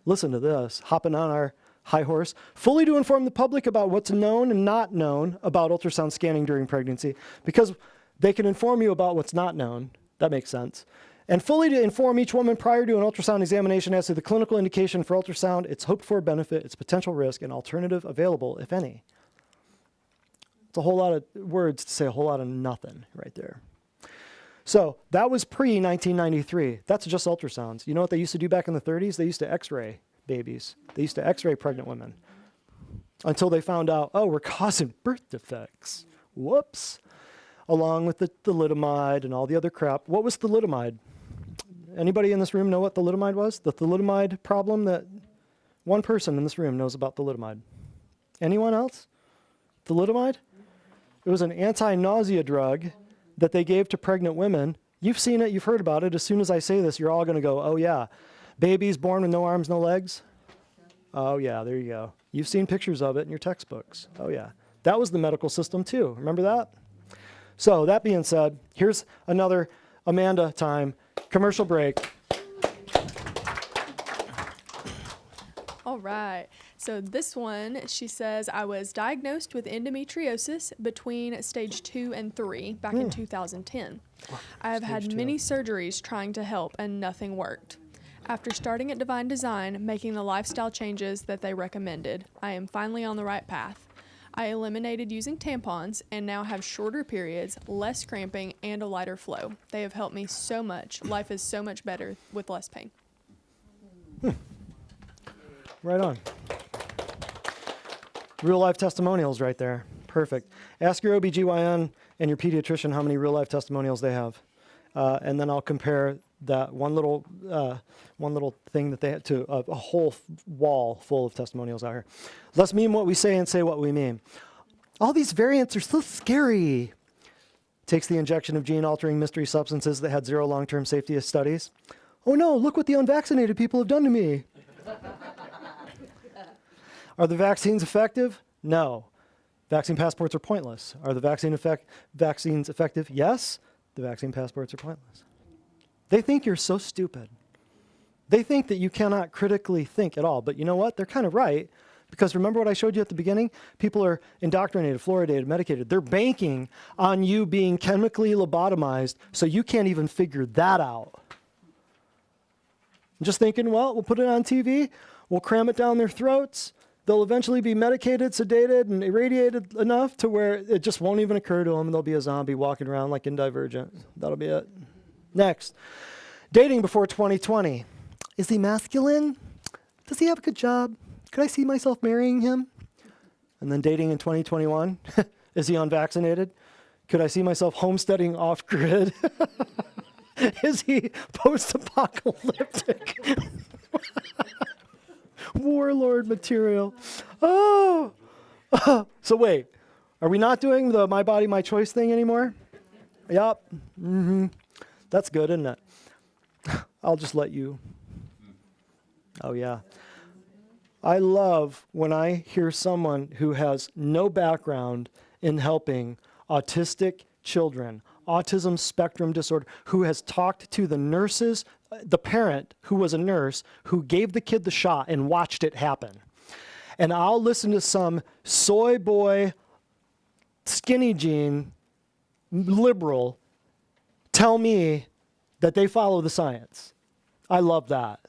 listen to this, hopping on our high horse, fully to inform the public about what's known and not known about ultrasound scanning during pregnancy, because they can inform you about what's not known. That makes sense. And fully to inform each woman prior to an ultrasound examination as to the clinical indication for ultrasound, its hoped-for benefit, its potential risk, and alternative available, if any. It's a whole lot of words to say a whole lot of nothing right there. So that was pre-1993. That's just ultrasounds. You know what they used to do back in the 30s? They used to x-ray babies. They used to x-ray pregnant women until they found out, oh, we're causing birth defects. Whoops. Along with the thalidomide and all the other crap. What was thalidomide? Anybody in this room know what thalidomide was? The thalidomide problem that one person in this room knows about thalidomide. Anyone else? Thalidomide? It was an anti-nausea drug that they gave to pregnant women. You've seen it, you've heard about it. As soon as I say this, you're all going to go, oh yeah. Babies born with no arms, no legs? Oh yeah, there you go. You've seen pictures of it in your textbooks. Oh yeah. That was the medical system too. Remember that? So that being said, here's another Amanda time. Commercial break. All right. So this one, she says, I was diagnosed with endometriosis between stage 2 and 3 back in 2010. I have had many surgeries trying to help and nothing worked. After starting at Divine Design, making the lifestyle changes that they recommended, I am finally on the right path. I eliminated using tampons and now have shorter periods, less cramping, and a lighter flow. They have helped me so much. Life is so much better with less pain. Right on. Real life testimonials right there. Perfect. Ask your OBGYN and your pediatrician how many real life testimonials they have. And then I'll compare that one little thing that they had to a whole wall full of testimonials out here. Let's mean what we say and say what we mean. All these variants are so scary. Takes the injection of gene-altering mystery substances that had 0 long-term safety studies. Oh no, look what the unvaccinated people have done to me. Are the vaccines effective? No. Vaccine passports are pointless. Are the vaccines effective? Yes. The vaccine passports are pointless. They think you're so stupid. They think that you cannot critically think at all. But you know what? They're kind of right, Because remember what I showed you at the beginning? People are indoctrinated, fluoridated, medicated. They're banking on you being chemically lobotomized, so you can't even figure that out. Just thinking, well, we'll put it on TV, we'll cram it down their throats, they'll eventually be medicated, sedated, and irradiated enough to where it just won't even occur to them, and they'll be a zombie walking around like in Divergent. That'll be it. Next, dating before 2020. Is he masculine? Does he have a good job? Could I see myself marrying him? And then dating in 2021. Is he unvaccinated? Could I see myself homesteading off-grid? Is he post-apocalyptic? Warlord material. Oh. So wait, are we not doing the my body, my choice thing anymore? Yep. That's good, isn't it? I'll just let you. Oh, yeah. I love when I hear someone who has no background in helping autistic children, autism spectrum disorder, who has talked to the nurses, the parent who was a nurse, who gave the kid the shot and watched it happen. And I'll listen to some soy boy, skinny jean, liberal tell me that they follow the science. I love that.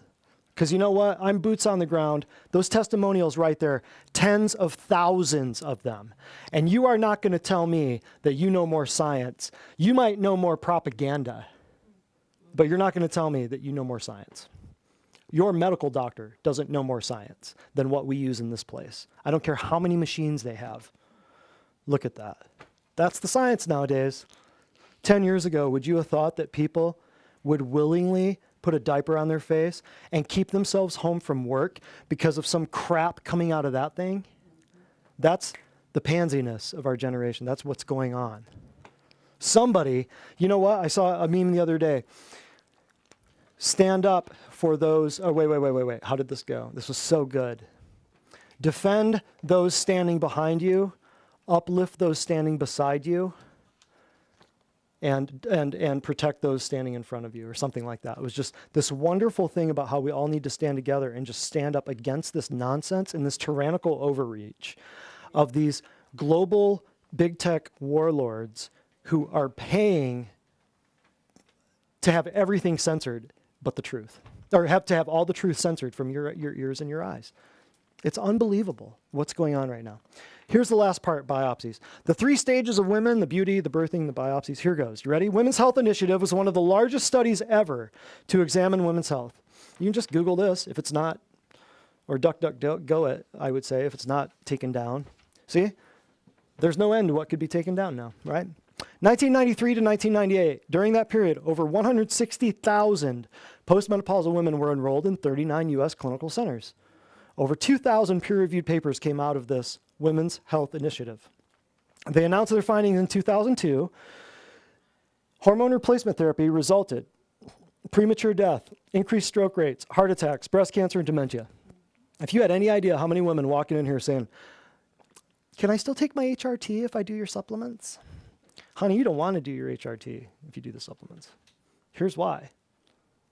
Because you know what? I'm boots on the ground. Those testimonials right there, tens of thousands of them. And you are not going to tell me that you know more science. You might know more propaganda, but you're not going to tell me that you know more science. Your medical doctor doesn't know more science than what we use in this place. I don't care how many machines they have. Look at that. That's the science nowadays. 10 years ago, would you have thought that people would willingly put a diaper on their face and keep themselves home from work because of some crap coming out of that thing? That's the pansiness of our generation. That's what's going on. Somebody, you know what? I saw a meme the other day. Stand up for those, oh, wait. How did this go? This was so good. Defend those standing behind you, uplift those standing beside you, and protect those standing in front of you, or something like that. It was just this wonderful thing about how we all need to stand together and just stand up against this nonsense and this tyrannical overreach of these global big tech warlords who are paying to have everything censored but the truth, or have to have all the truth censored from your ears and your eyes. It's unbelievable what's going on right now. Here's the last part, biopsies. The 3 stages of women, the beauty, the birthing, the biopsies. Here goes. You ready? Women's Health Initiative was one of the largest studies ever to examine women's health. You can just Google this if it's not, or DuckDuckGo it, I would say, if it's not taken down. See? There's no end to what could be taken down now, right? 1993 to 1998. During that period, over 160,000 postmenopausal women were enrolled in 39 U.S. clinical centers. Over 2,000 peer-reviewed papers came out of this Women's Health Initiative. They announced their findings in 2002. Hormone replacement therapy resulted premature death, increased stroke rates, heart attacks, breast cancer, and dementia. If you had any idea how many women walking in here saying, can I still take my HRT if I do your supplements? Honey, you don't want to do your HRT if you do the supplements. Here's why.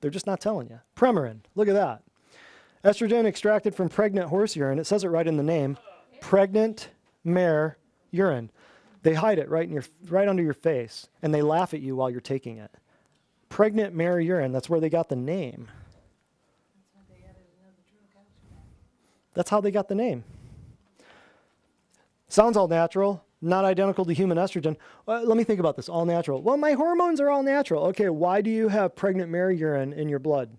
They're just not telling you. Premarin, look at that. Estrogen extracted from pregnant horse urine. It says it right in the name. Pregnant mare urine. They hide it right under your face, and they laugh at you while you're taking it. Pregnant mare urine, that's where they got the name. That's how they got the name. Sounds all natural, not identical to human estrogen. Let me think about this, all natural. Well, my hormones are all natural. Okay, why do you have pregnant mare urine in your blood?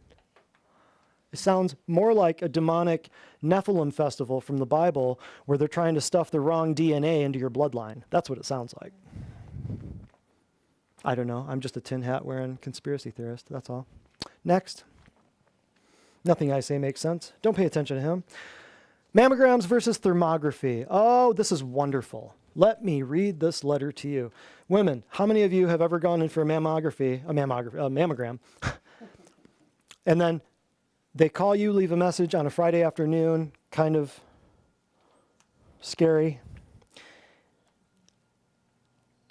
It sounds more like a demonic Nephilim festival from the Bible where they're trying to stuff the wrong DNA into your bloodline. That's what it sounds like. I don't know. I'm just a tin hat wearing conspiracy theorist. That's all. Next. Nothing I say makes sense. Don't pay attention to him. Mammograms versus thermography. Oh, this is wonderful. Let me read this letter to you. Women, how many of you have ever gone in for a mammogram, and then they call you, leave a message on a Friday afternoon, kind of scary,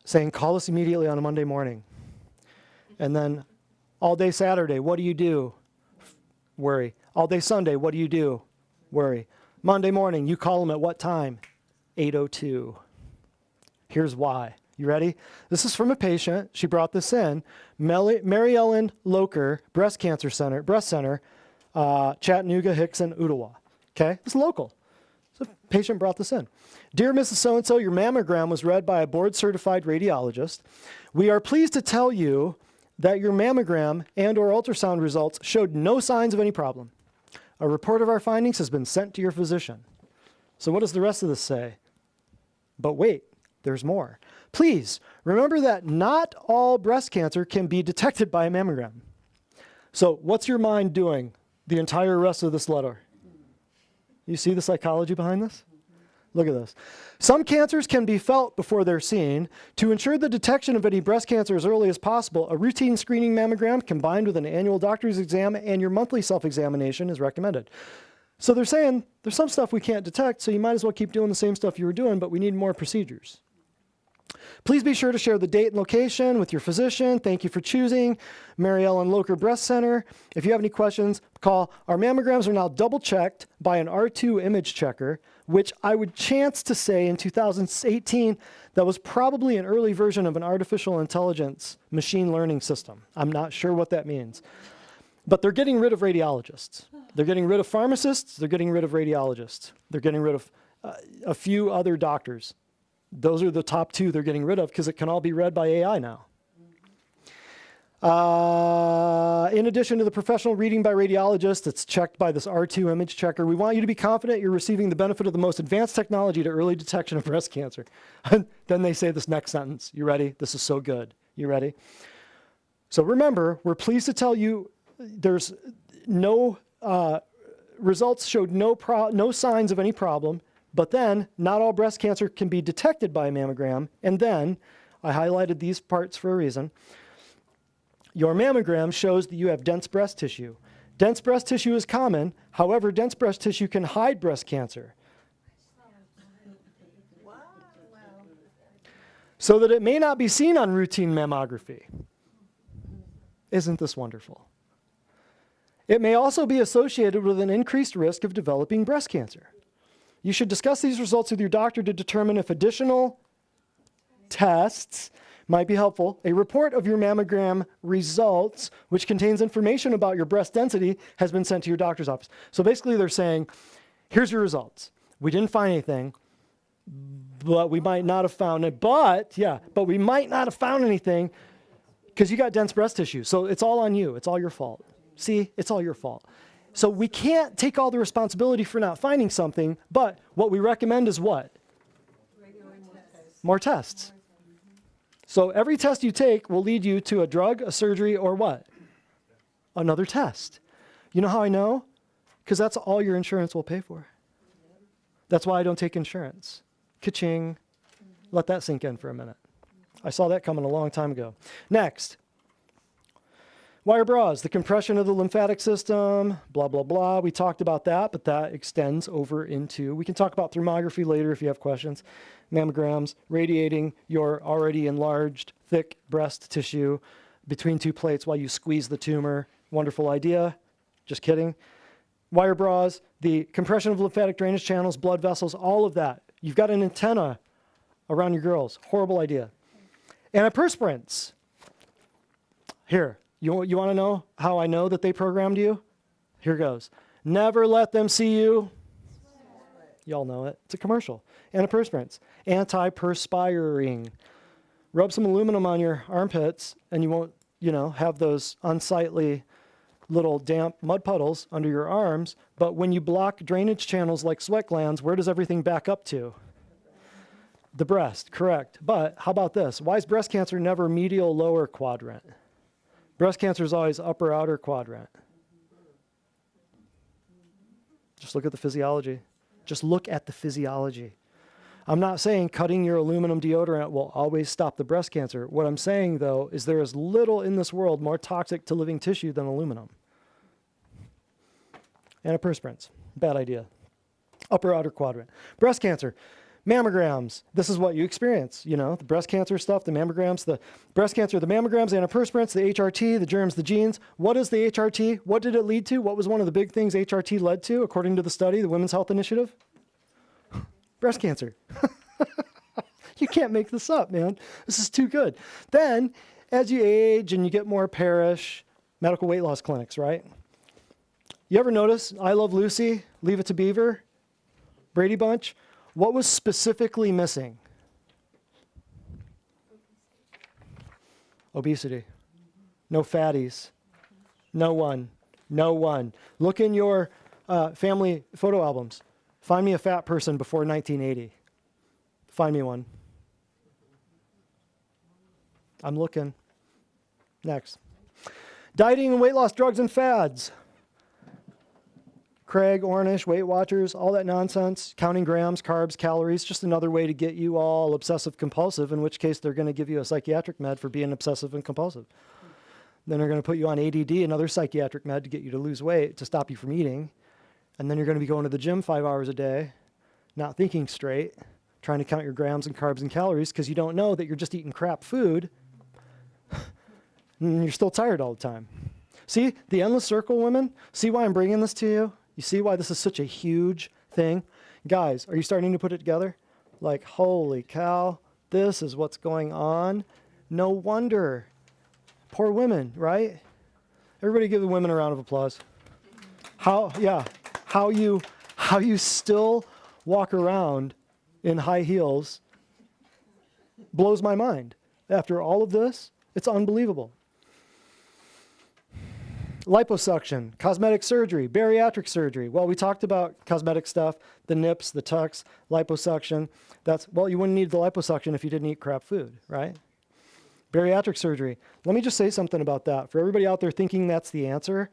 saying, call us immediately on a Monday morning. And then all day Saturday, what do you do? Worry. All day Sunday, what do you do? Worry. Monday morning, you call them at what time? 8:02. Here's why. You ready? This is from a patient. She brought this in. Mary Ellen Loker, Breast Center, Chattanooga, Hickson, Ottawa. Okay, it's local. So the patient brought this in. Dear Mrs. So-and-so, your mammogram was read by a board-certified radiologist. We are pleased to tell you that your mammogram and or ultrasound results showed no signs of any problem. A report of our findings has been sent to your physician. So what does the rest of this say? But wait, there's more. Please remember that not all breast cancer can be detected by a mammogram. So what's your mind doing the entire rest of this letter? You see the psychology behind this? Look at this. Some cancers can be felt before they're seen. To ensure the detection of any breast cancer as early as possible, a routine screening mammogram combined with an annual doctor's exam and your monthly self-examination is recommended. So they're saying there's some stuff we can't detect, so you might as well keep doing the same stuff you were doing, but we need more procedures. Please be sure to share the date and location with your physician. Thank you for choosing Mary Ellen Loker Breast Center. If you have any questions, call. Our mammograms are now double-checked by an R2 image checker, which I would chance to say in 2018 that was probably an early version of an artificial intelligence machine learning system. I'm not sure what that means. But they're getting rid of radiologists. They're getting rid of pharmacists. They're getting rid of radiologists. They're getting rid of a few other doctors. Those are the top two they're getting rid of because it can all be read by AI now. In addition to the professional reading by radiologists, it's checked by this R2 image checker. We want you to be confident you're receiving the benefit of the most advanced technology to early detection of breast cancer. And then they say this next sentence. You ready? This is so good. You ready? So remember, we're pleased to tell you there's no results showed no signs of any problem. But then, not all breast cancer can be detected by a mammogram. And then, I highlighted these parts for a reason. Your mammogram shows that you have dense breast tissue. Dense breast tissue is common. However, dense breast tissue can hide breast cancer. So that it may not be seen on routine mammography. Isn't this wonderful? It may also be associated with an increased risk of developing breast cancer. You should discuss these results with your doctor to determine if additional tests might be helpful. A report of your mammogram results, which contains information about your breast density, has been sent to your doctor's office. So basically they're saying, here's your results. We didn't find anything, but we might not have found it. But we might not have found anything because you got dense breast tissue. So it's all on you. It's all your fault. See, it's all your fault. So we can't take all the responsibility for not finding something, but what we recommend is what? More tests. So every test you take will lead you to a drug, a surgery, or what? Another test. You know how I know? Because that's all your insurance will pay for. That's why I don't take insurance. Ka-ching. Let that sink in for a minute. I saw that coming a long time ago. Next. Wire bras, the compression of the lymphatic system, blah, blah, blah. We talked about that, but that extends over into, we can talk about thermography later if you have questions. Mammograms, radiating your already enlarged, thick breast tissue between two plates while you squeeze the tumor. Wonderful idea. Just kidding. Wire bras, the compression of lymphatic drainage channels, blood vessels, all of that. You've got an antenna around your girls. Horrible idea. Antiperspirants. Here. You want to know how I know that they programmed you? Here goes. Never let them see you. Y'all know it. It's a commercial. Antiperspirants. Anti-perspiring. Rub some aluminum on your armpits and you won't, have those unsightly little damp mud puddles under your arms. But when you block drainage channels like sweat glands, where does everything back up to? The breast, correct. But how about this? Why is breast cancer never medial lower quadrant? Breast cancer is always upper outer quadrant. Just look at the physiology. Just look at the physiology. I'm not saying cutting your aluminum deodorant will always stop the breast cancer. What I'm saying, though, is there is little in this world more toxic to living tissue than aluminum. Antiperspirants, bad idea. Upper outer quadrant. Breast cancer. Mammograms. This is what you experience, you know, the breast cancer stuff, the mammograms, the breast cancer, the mammograms, antiperspirants, the HRT, the germs, the genes. What is the HRT? What did it lead to? What was one of the big things HRT led to, according to the study, the Women's Health Initiative? Breast cancer. You can't make this up, man. This is too good. Then, as you age and you get more parish, medical weight loss clinics, right? You ever notice I Love Lucy, Leave It to Beaver, Brady Bunch? What was specifically missing? Obesity. No fatties. No one. No one. Look in your family photo albums. Find me a fat person before 1980. Find me one. I'm looking. Next. Dieting and weight loss drugs and fads. Craig, Ornish, Weight Watchers, all that nonsense, counting grams, carbs, calories, just another way to get you all obsessive compulsive, in which case they're going to give you a psychiatric med for being obsessive and compulsive. Then they're going to put you on ADD, another psychiatric med to get you to lose weight, to stop you from eating. And then you're going to be going to the gym 5 hours a day, not thinking straight, trying to count your grams and carbs and calories because you don't know that you're just eating crap food and you're still tired all the time. See, the endless circle, women? See why I'm bringing this to you? You see why this is such a huge thing? Guys, are you starting to put it together? Like, holy cow, this is what's going on. No wonder. Poor women, right? Everybody give the women a round of applause. How you still walk around in high heels blows my mind. After all of this, it's unbelievable. Liposuction, cosmetic surgery, bariatric surgery. Well, we talked about cosmetic stuff, the nips, the tucks, liposuction. Well, you wouldn't need the liposuction if you didn't eat crap food, right? Bariatric surgery. Let me just say something about that. For everybody out there thinking that's the answer,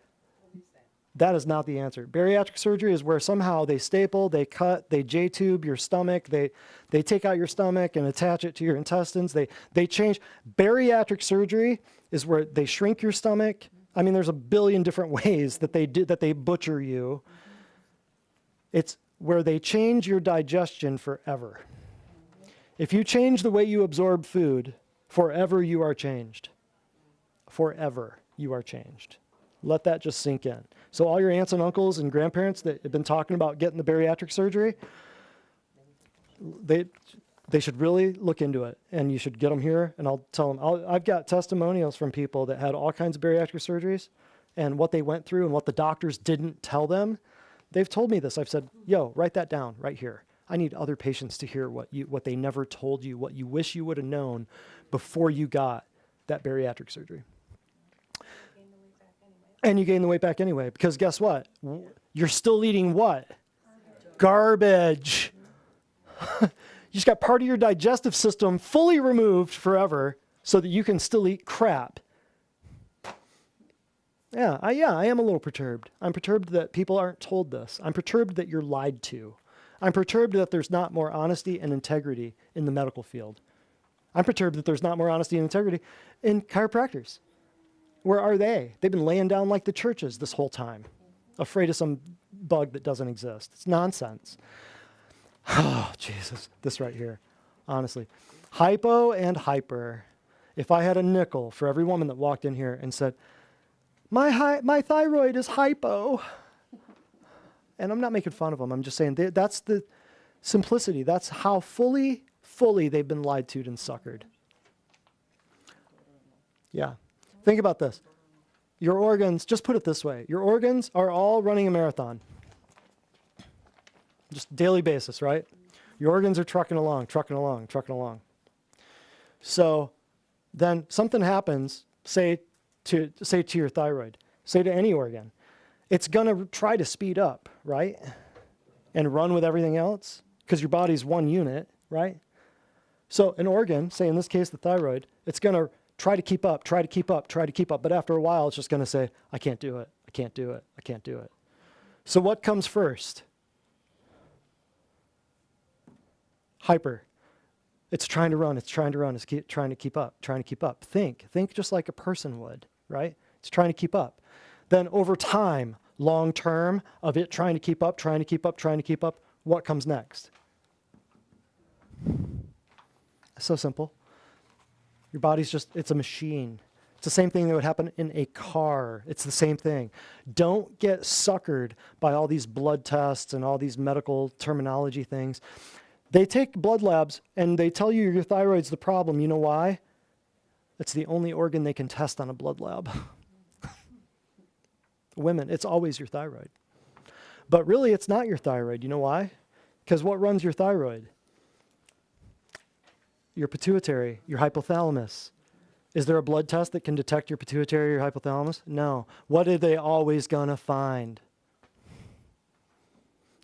that is not the answer. Bariatric surgery is where somehow they staple, they cut, they J-tube your stomach, they take out your stomach and attach it to your intestines. They change. Bariatric surgery is where they shrink your stomach. I mean, there's a billion different ways that they butcher you. It's where they change your digestion forever. If you change the way you absorb food, forever you are changed. Forever you are changed. Let that just sink in. So all your aunts and uncles and grandparents that have been talking about getting the bariatric surgery, they should really look into it, and you should get them here, and I'll tell them. I've got testimonials from people that had all kinds of bariatric surgeries and what they went through and what the doctors didn't tell them. They've told me this. I've said, yo, write that down right here. I need other patients to hear what they never told you, what you wish you would have known before you got that bariatric surgery. And you gain the weight back anyway, because guess what? You're still eating what? Garbage. You just got part of your digestive system fully removed forever so that you can still eat crap. Yeah, I am a little perturbed. I'm perturbed that people aren't told this. I'm perturbed that you're lied to. I'm perturbed that there's not more honesty and integrity in the medical field. I'm perturbed that there's not more honesty and integrity in chiropractors. Where are they? They've been laying down like the churches this whole time, afraid of some bug that doesn't exist. It's nonsense. Oh, Jesus, this right here, honestly. Hypo and hyper. If I had a nickel for every woman that walked in here and said, my thyroid is hypo, and I'm not making fun of them, I'm just saying that's the simplicity. That's how fully they've been lied to and suckered. Yeah. Think about this. Your organs, just put it this way, your organs are all running a marathon. Just daily basis, right? Your organs are trucking along. So then something happens, say to your thyroid, say to any organ. It's going to try to speed up, right? And run with everything else, because your body's one unit, right? So an organ, say in this case the thyroid, it's going to try to keep up. But after a while, it's just going to say, I can't do it. So what comes first? Hyper. It's trying to run. It's trying to keep up. Think just like a person would, right? It's trying to keep up. Then over time, long term of it trying to keep up, what comes next? So simple. Your body's it's a machine. It's the same thing that would happen in a car. It's the same thing. Don't get suckered by all these blood tests and all these medical terminology things. They take blood labs and they tell you your thyroid's the problem. You know why? It's the only organ they can test on a blood lab. Women, it's always your thyroid. But really, it's not your thyroid. You know why? Because what runs your thyroid? Your pituitary, your hypothalamus. Is there a blood test that can detect your pituitary or your hypothalamus? No. What are they always going to find?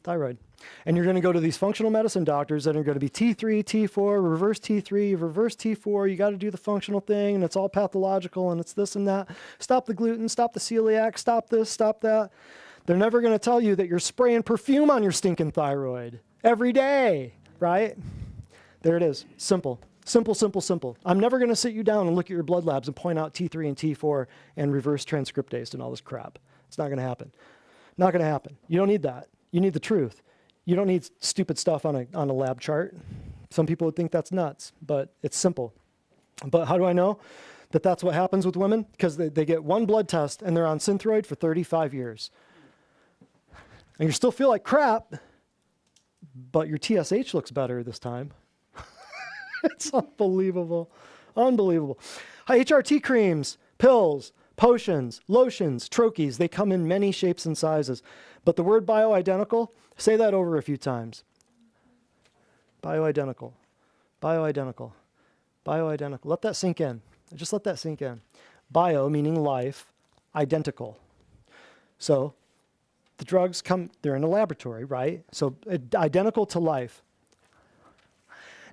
Thyroid. And you're going to go to these functional medicine doctors that are going to be T3, T4, reverse T3, reverse T4. You got to do the functional thing, and it's all pathological, and it's this and that. Stop the gluten, stop the celiac, stop this, stop that. They're never going to tell you that you're spraying perfume on your stinking thyroid every day, right? There it is. Simple. Simple, simple, simple. I'm never going to sit you down and look at your blood labs and point out T3 and T4 and reverse transcriptase and all this crap. It's not going to happen. Not going to happen. You don't need that. You need the truth. You don't need stupid stuff on a lab chart. Some people would think that's nuts, but it's simple. But how do I know that that's what happens with women? Because they get one blood test and they're on Synthroid for 35 years. And you still feel like crap, but your TSH looks better this time. It's unbelievable. Unbelievable. HRT creams, pills, potions, lotions, troches, they come in many shapes and sizes. But the word bioidentical, say that over a few times. Bioidentical, bioidentical, bioidentical. Let that sink in. Just let that sink in. Bio meaning life, identical. So the drugs they're in a laboratory, right? So identical to life.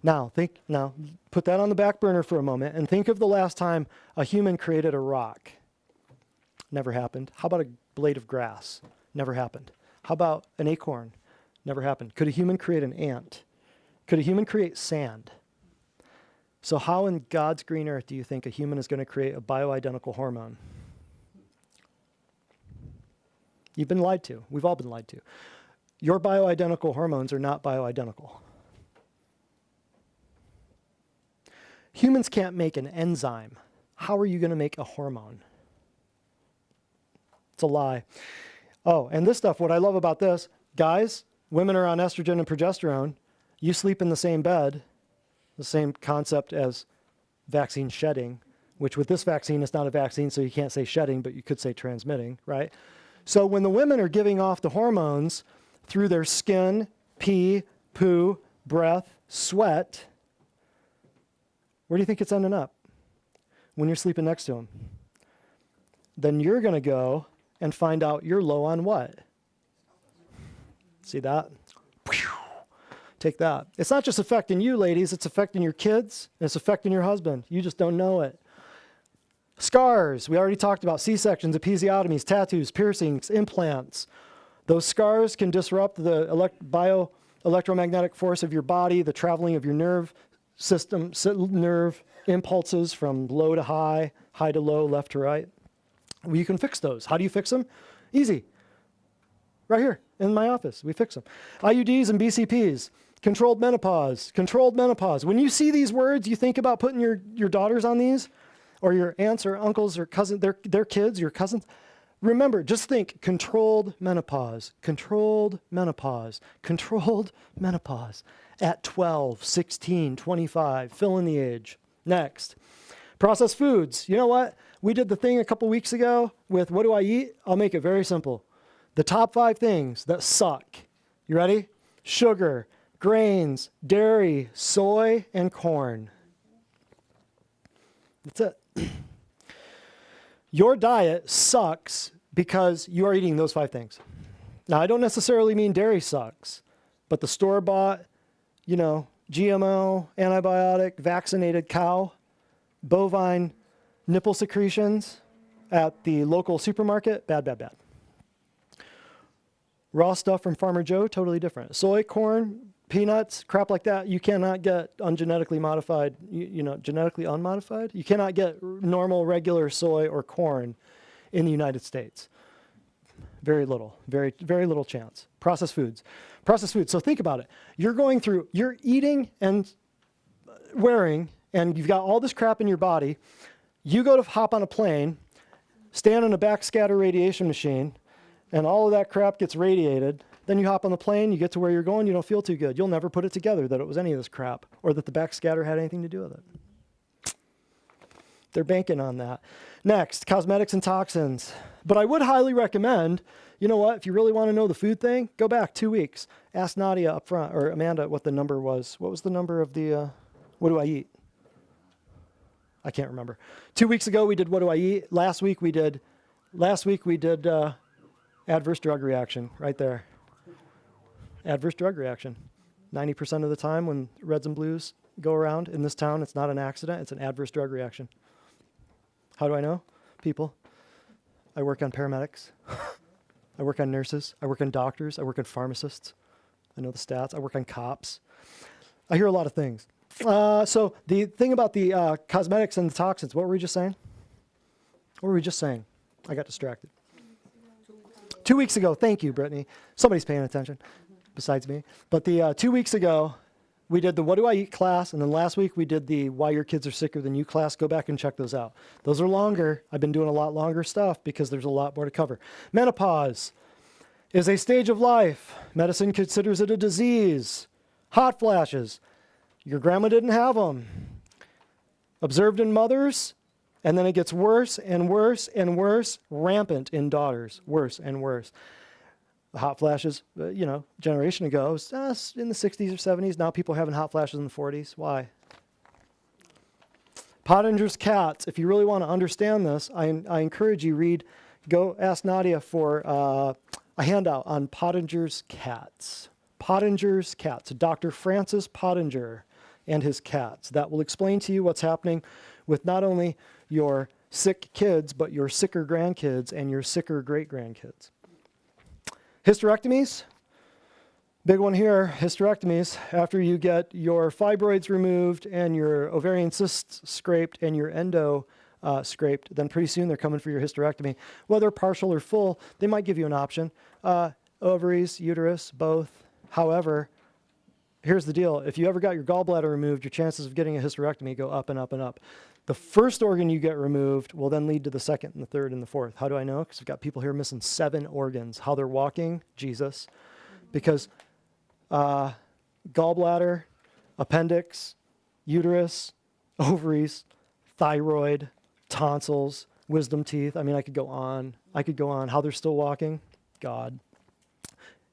Now, put that on the back burner for a moment and think of the last time a human created a rock. Never happened. How about a blade of grass? Never happened. How about an acorn? Never happened. Could a human create an ant? Could a human create sand? So how in God's green earth do you think a human is going to create a bioidentical hormone? You've been lied to. We've all been lied to. Your bioidentical hormones are not bioidentical. Humans can't make an enzyme. How are you going to make a hormone? It's a lie. Oh, and this stuff, what I love about this, guys, women are on estrogen and progesterone. You sleep in the same bed, the same concept as vaccine shedding, which with this vaccine, it's not a vaccine, so you can't say shedding, but you could say transmitting, right? So when the women are giving off the hormones through their skin, pee, poo, breath, sweat, where do you think it's ending up? When you're sleeping next to them. Then you're going to go and find out you're low on what? See that? Take that. It's not just affecting you, ladies. It's affecting your kids. And it's affecting your husband. You just don't know it. Scars. We already talked about C-sections, episiotomies, tattoos, piercings, implants. Those scars can disrupt the bioelectromagnetic force of your body, the traveling of your nerve system, nerve impulses from low to high, high to low, left to right. Well, you can fix those. How do you fix them? Easy. Right here in my office, we fix them. IUDs and BCPs, controlled menopause, controlled menopause. When you see these words, you think about putting your daughters on these, or your aunts or uncles or cousins, their kids, your cousins. Remember, just think controlled menopause, controlled menopause, controlled menopause at 12, 16, 25, fill in the age. Next, processed foods. You know what? We did the thing a couple weeks ago with what do I eat? I'll make it very simple. The top 5 things that suck. You ready? Sugar, grains, dairy, soy, and corn. That's it. Your diet sucks because you are eating those 5 things. Now, I don't necessarily mean dairy sucks, but the store-bought, GMO, antibiotic, vaccinated cow, bovine nipple secretions at the local supermarket, bad, bad, bad. Raw stuff from Farmer Joe, totally different. Soy, corn, peanuts, crap like that, you cannot get ungenetically modified, genetically unmodified. You cannot get normal, regular soy or corn in the United States. Very little, very, very little chance. Processed foods. So think about it. You're eating and wearing, and you've got all this crap in your body, you go to hop on a plane, stand on a backscatter radiation machine, and all of that crap gets radiated. Then you hop on the plane, you get to where you're going, you don't feel too good. You'll never put it together that it was any of this crap or that the backscatter had anything to do with it. They're banking on that. Next, cosmetics and toxins. But I would highly recommend, you know what, if you really want to know the food thing, go back 2 weeks. Ask Nadia up front, or Amanda, what the number was. What was the number of the, what do I eat? I can't remember. 2 weeks ago, we did what do I eat? Last week we did adverse drug reaction, right there. Adverse drug reaction. 90% of the time when reds and blues go around in this town, it's not an accident, it's an adverse drug reaction. How do I know? People. I work on paramedics. I work on nurses. I work on doctors. I work on pharmacists. I know the stats. I work on cops. I hear a lot of things. So the thing about the cosmetics and the toxins, what were we just saying? What were we just saying? I got distracted. 2 weeks ago, thank you, Brittany. Somebody's paying attention besides me. But the 2 weeks ago, we did the What Do I Eat class, and then last week we did the Why Your Kids Are Sicker Than You class. Go back and check those out. Those are longer. I've been doing a lot longer stuff because there's a lot more to cover. Menopause is a stage of life. Medicine considers it a disease. Hot flashes. Your grandma didn't have them. Observed in mothers, and then it gets worse and worse and worse, rampant in daughters, worse and worse. The hot flashes, generation ago, was, in the 60s or 70s. Now people are having hot flashes in the 40s. Why? Pottinger's cats. If you really want to understand this, I encourage you go ask Nadia for a handout on Pottinger's cats. Pottinger's cats. Dr. Francis Pottinger and his cats. That will explain to you what's happening with not only your sick kids, but your sicker grandkids and your sicker great-grandkids. Hysterectomies, big one here, hysterectomies. After you get your fibroids removed and your ovarian cysts scraped and your endo scraped, then pretty soon they're coming for your hysterectomy. Whether partial or full, they might give you an option. Ovaries, uterus, both. However, here's the deal. If you ever got your gallbladder removed, your chances of getting a hysterectomy go up and up and up. The first organ you get removed will then lead to the second and the third and the fourth. How do I know? Because we've got people here missing 7 organs. How they're walking? Jesus. Because gallbladder, appendix, uterus, ovaries, thyroid, tonsils, wisdom teeth. I mean, I could go on. How they're still walking? God.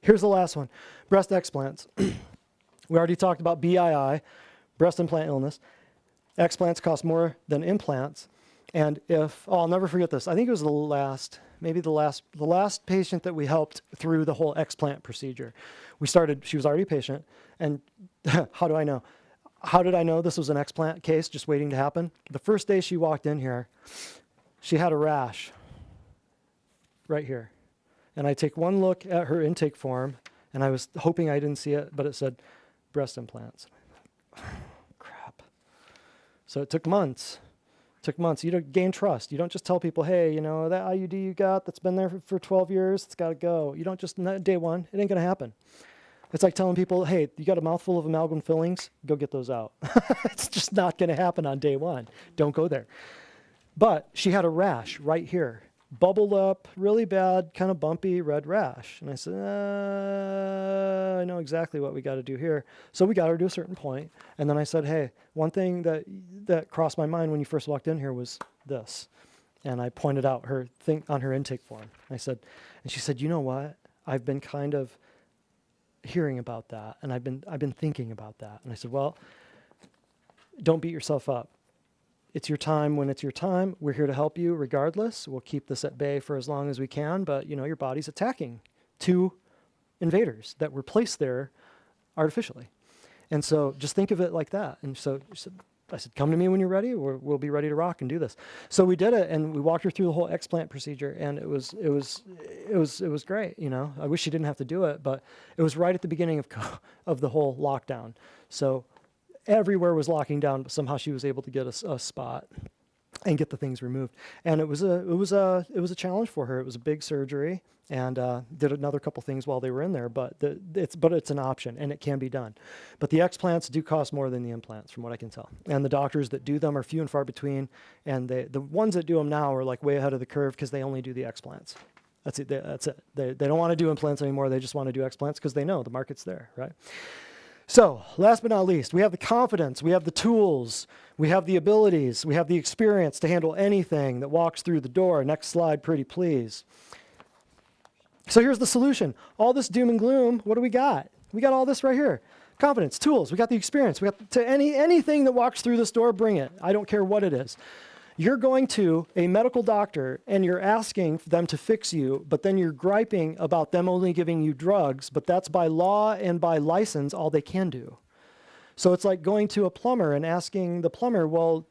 Here's the last one. Breast explants. We already talked about BII, breast implant illness. Explants cost more than implants. And I'll never forget this. I think it was the last patient that we helped through the whole explant procedure. She was already a patient. And how do I know? How did I know this was an explant case just waiting to happen? The first day she walked in here, she had a rash right here. And I take one look at her intake form, and I was hoping I didn't see it, but it said breast implants. Crap. So it took months. You don't gain trust. You don't just tell people, hey, that IUD you got that's been there for 12 years, it's got to go. You don't just, day one, it ain't going to happen. It's like telling people, hey, you got a mouthful of amalgam fillings, go get those out. It's just not going to happen on day one. Don't go there. But she had a rash right here. Bubbled up, really bad, kind of bumpy red rash. And I said, I know exactly what we got to do here. So we got her to a certain point. And then I said, hey, one thing that crossed my mind when you first walked in here was this. And I pointed out her thing on her intake form. And she said, you know what? I've been kind of hearing about that. And I've been thinking about that. And I said, well, don't beat yourself up. It's your time when it's your time. We're here to help you regardless. We'll keep this at bay for as long as we can, but your body's attacking 2 invaders that were placed there artificially. And so just think of it like that. And so I said, come to me when you're ready, or we'll be ready to rock and do this. So we did it, and we walked her through the whole explant procedure, and it was great. I wish she didn't have to do it, but it was right at the beginning of the whole lockdown. So everywhere was locking down, but somehow she was able to get a spot. and get the things removed. And it was a challenge for her. It was a big surgery, and did another couple things while they were in there. But it's an option, and it can be done. But the explants do cost more than the implants, from what I can tell. And the doctors that do them are few and far between. And the ones that do them now are like way ahead of the curve because they only do the explants. That's it. They don't want to do implants anymore. They just want to do explants because they know the market's there, right? So, last but not least, we have the confidence, we have the tools, we have the abilities, we have the experience to handle anything that walks through the door. Next slide, pretty please. So here's the solution. All this doom and gloom, what do we got? We got all this right here. Confidence, tools, we got the experience, we got to anything that walks through this door, bring it. I don't care what it is. You're going to a medical doctor and you're asking them to fix you, but then you're griping about them only giving you drugs, but that's by law and by license all they can do. So it's like going to a plumber and asking the plumber, well,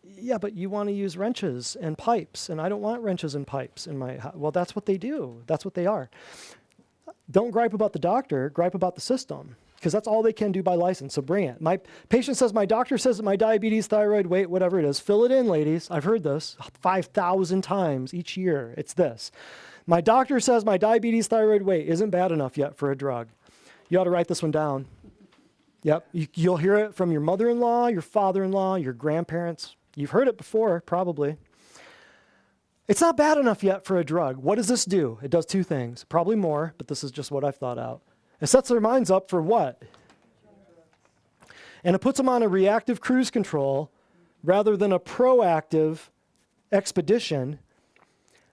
yeah, but you want to use wrenches and pipes, and I don't want wrenches and pipes in my house. Well, that's what they do. That's what they are. Don't gripe about the doctor, gripe about the system, because that's all they can do by license, so bring it. My patient says, my doctor says that my diabetes, thyroid, weight, whatever it is, fill it in, ladies. I've heard this 5,000 times each year. It's this. My doctor says my diabetes, thyroid, weight isn't bad enough yet for a drug. You ought to write this one down. Yep, you'll hear it from your mother-in-law, your father-in-law, your grandparents. You've heard it before, probably. It's not bad enough yet for a drug. What does this do? It does two things, probably more, but this is just what I've thought out. It sets their minds up for what? And it puts them on a reactive cruise control rather than a proactive expedition.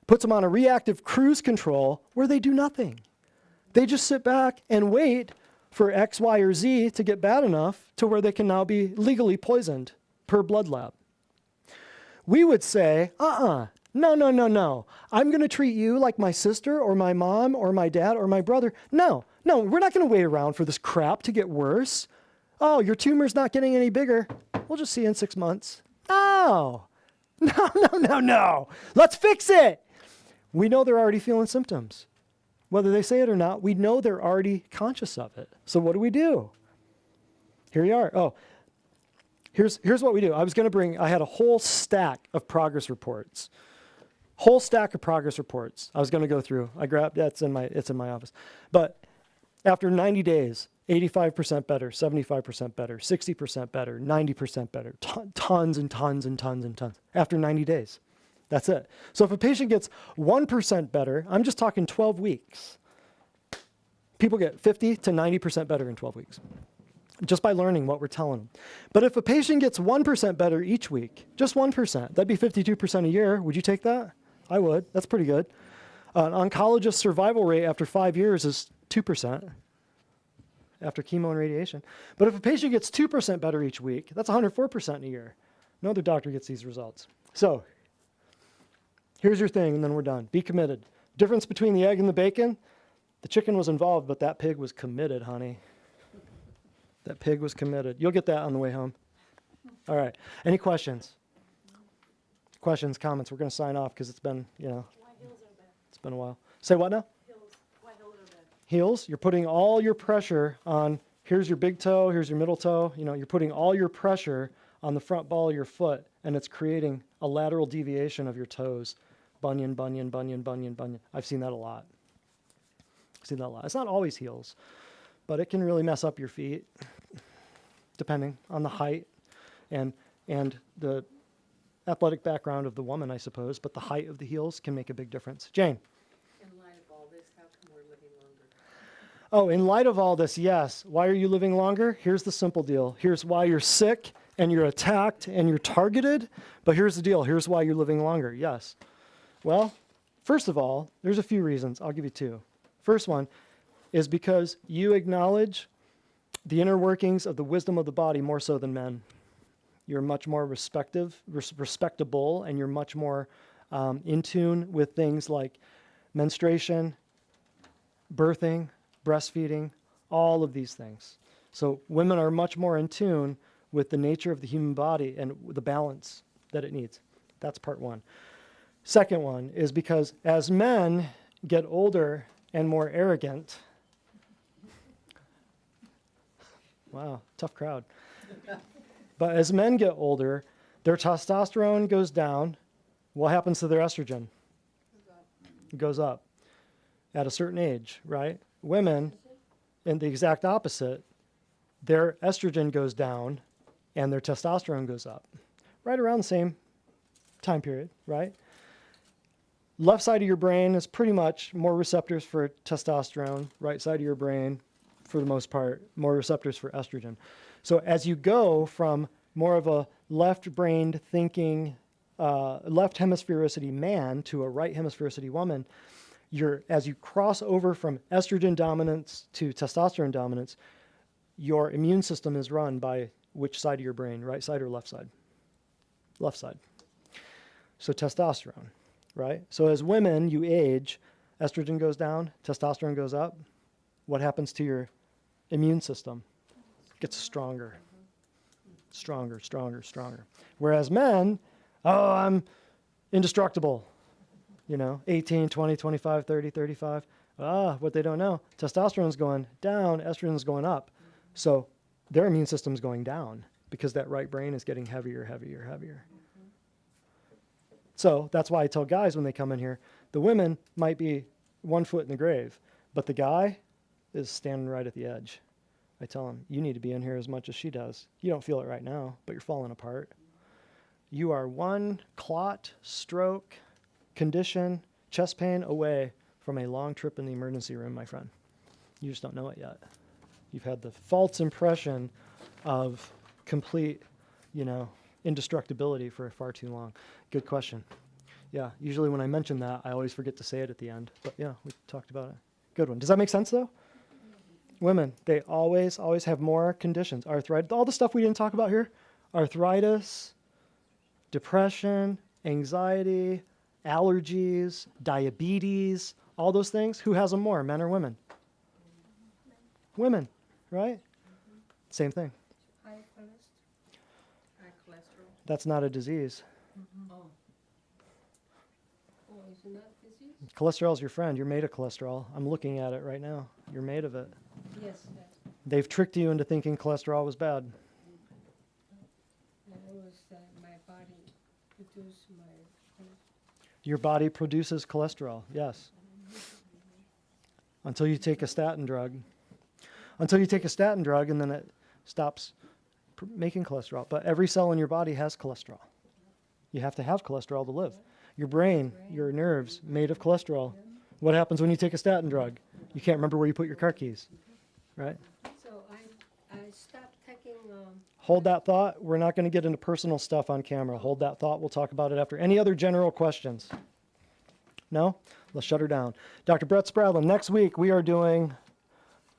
Puts them on a reactive cruise control where they do nothing. They just sit back and wait for X, Y, or Z to get bad enough to where they can now be legally poisoned per blood lab. We would say, no. I'm going to treat you like my sister or my mom or my dad or my brother. No, we're not going to wait around for this crap to get worse. Oh, your tumor's not getting any bigger. We'll just see you in 6 months. No. Let's fix it. We know they're already feeling symptoms. Whether they say it or not, we know they're already conscious of it. So what do? Here you are. Oh, here's what we do. I had a whole stack of progress reports. Whole stack of progress reports I was going to go through. I grabbed, it's in my office. But after 90 days, 85% better, 75% better, 60% better, 90% better, tons and tons and tons and tons after 90 days. That's it. So if a patient gets 1% better, I'm just talking 12 weeks. People get 50 to 90% better in 12 weeks just by learning what we're telling them. But if a patient gets 1% better each week, just 1%, that'd be 52% a year. Would you take that? I would. That's pretty good. An oncologist survival rate after 5 years is 2% after chemo and radiation. But if a patient gets 2% better each week, that's 104% in a year. No other doctor gets these results. So here's your thing, and then we're done. Be committed. Difference between the egg and the bacon, the chicken was involved, but that pig was committed, honey. That pig was committed. You'll get that on the way home. All right. Any questions? Questions, comments? We're going to sign off because it's been, Why heels are bad? it's been a while. Say what now? Heels. Why heels are bad? Heels, you're putting all your pressure on, here's your big toe, here's your middle toe. You're putting all your pressure on the front ball of your foot, and it's creating a lateral deviation of your toes. Bunion, bunion, bunion, bunion, bunion. I've seen that a lot. It's not always heels, but it can really mess up your feet, depending on the height and the athletic background of the woman, I suppose, but the height of the heels can make a big difference. Jane? In light of all this, how come we're living longer? Oh, in light of all this, yes. Why are you living longer? Here's the simple deal. Here's why you're sick and you're attacked and you're targeted, but here's the deal. Here's why you're living longer, yes. Well, first of all, there's a few reasons. I'll give you two. First one is because you acknowledge the inner workings of the wisdom of the body more so than men. You're much more respectable, and you're much more in tune with things like menstruation, birthing, breastfeeding, all of these things. So women are much more in tune with the nature of the human body and the balance that it needs. That's part one. Second one is because as men get older and more arrogant, wow, tough crowd. But as men get older, Their testosterone goes down. What happens to their estrogen? It goes up at a certain age, right? Women, in the exact opposite, their estrogen goes down and their testosterone goes up. Right around the same time period, right? Left side of your brain is pretty much more receptors for testosterone. Right side of your brain, for the most part, more receptors for estrogen. So as you go from more of a left-brained thinking, left hemisphericity man to a right hemisphericity woman, as you cross over from estrogen dominance to testosterone dominance, your immune system is run by which side of your brain, right side or left side? Left side. So testosterone, right? So as women, you age, estrogen goes down, testosterone goes up. What happens to your immune system? It gets stronger. Stronger, stronger, stronger. Whereas men, oh, I'm indestructible. 18, 20, 25, 30, 35. What they don't know, testosterone's going down, estrogen's going up. So their immune system's going down because that right brain is getting heavier, heavier, heavier. So that's why I tell guys when they come in here, the women might be 1 foot in the grave, but the guy is standing right at the edge. I tell him, you need to be in here as much as she does. You don't feel it right now, but you're falling apart. You are one clot, stroke, condition, chest pain away from a long trip in the emergency room, my friend. You just don't know it yet. You've had the false impression of complete, indestructibility for far too long. Good question. Yeah, usually when I mention that, I always forget to say it at the end. But yeah, we talked about it. Good one. Does that make sense, though? Women, they always have more conditions. Arthritis, all the stuff we didn't talk about here. Arthritis, depression, anxiety, allergies, diabetes, all those things. Who has them more, men or women? Women, right? Same thing. High cholesterol. That's not a disease. Oh. Oh, is it not disease? Cholesterol's your friend. You're made of cholesterol. I'm looking at it right now. You're made of it. Yes. They've tricked you into thinking cholesterol was bad. It was my body produced my Your body produces cholesterol, yes. Until you take a statin drug. Until you take a statin drug and then it stops making cholesterol. But every cell in your body has cholesterol. You have to have cholesterol to live. Your brain, your nerves, made of cholesterol. What happens when you take a statin drug? You can't remember where you put your car keys, right? So I stopped taking. Hold that thought. We're not going to get into personal stuff on camera. Hold that thought. We'll talk about it after. Any other general questions? No? Let's shut her down. Dr. Brett Spradlin, next week we are doing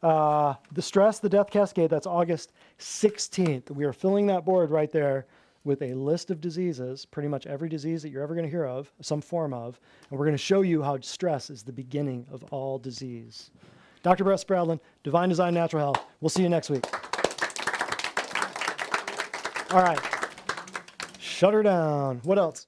the stress, the death cascade. That's August 16th. We are filling that board right there with a list of diseases, pretty much every disease that you're ever going to hear of, some form of, and we're going to show you how stress is the beginning of all disease. Dr. Brett Spradlin, Divine Design Natural Health. We'll see you next week. All right. Shut her down. What else?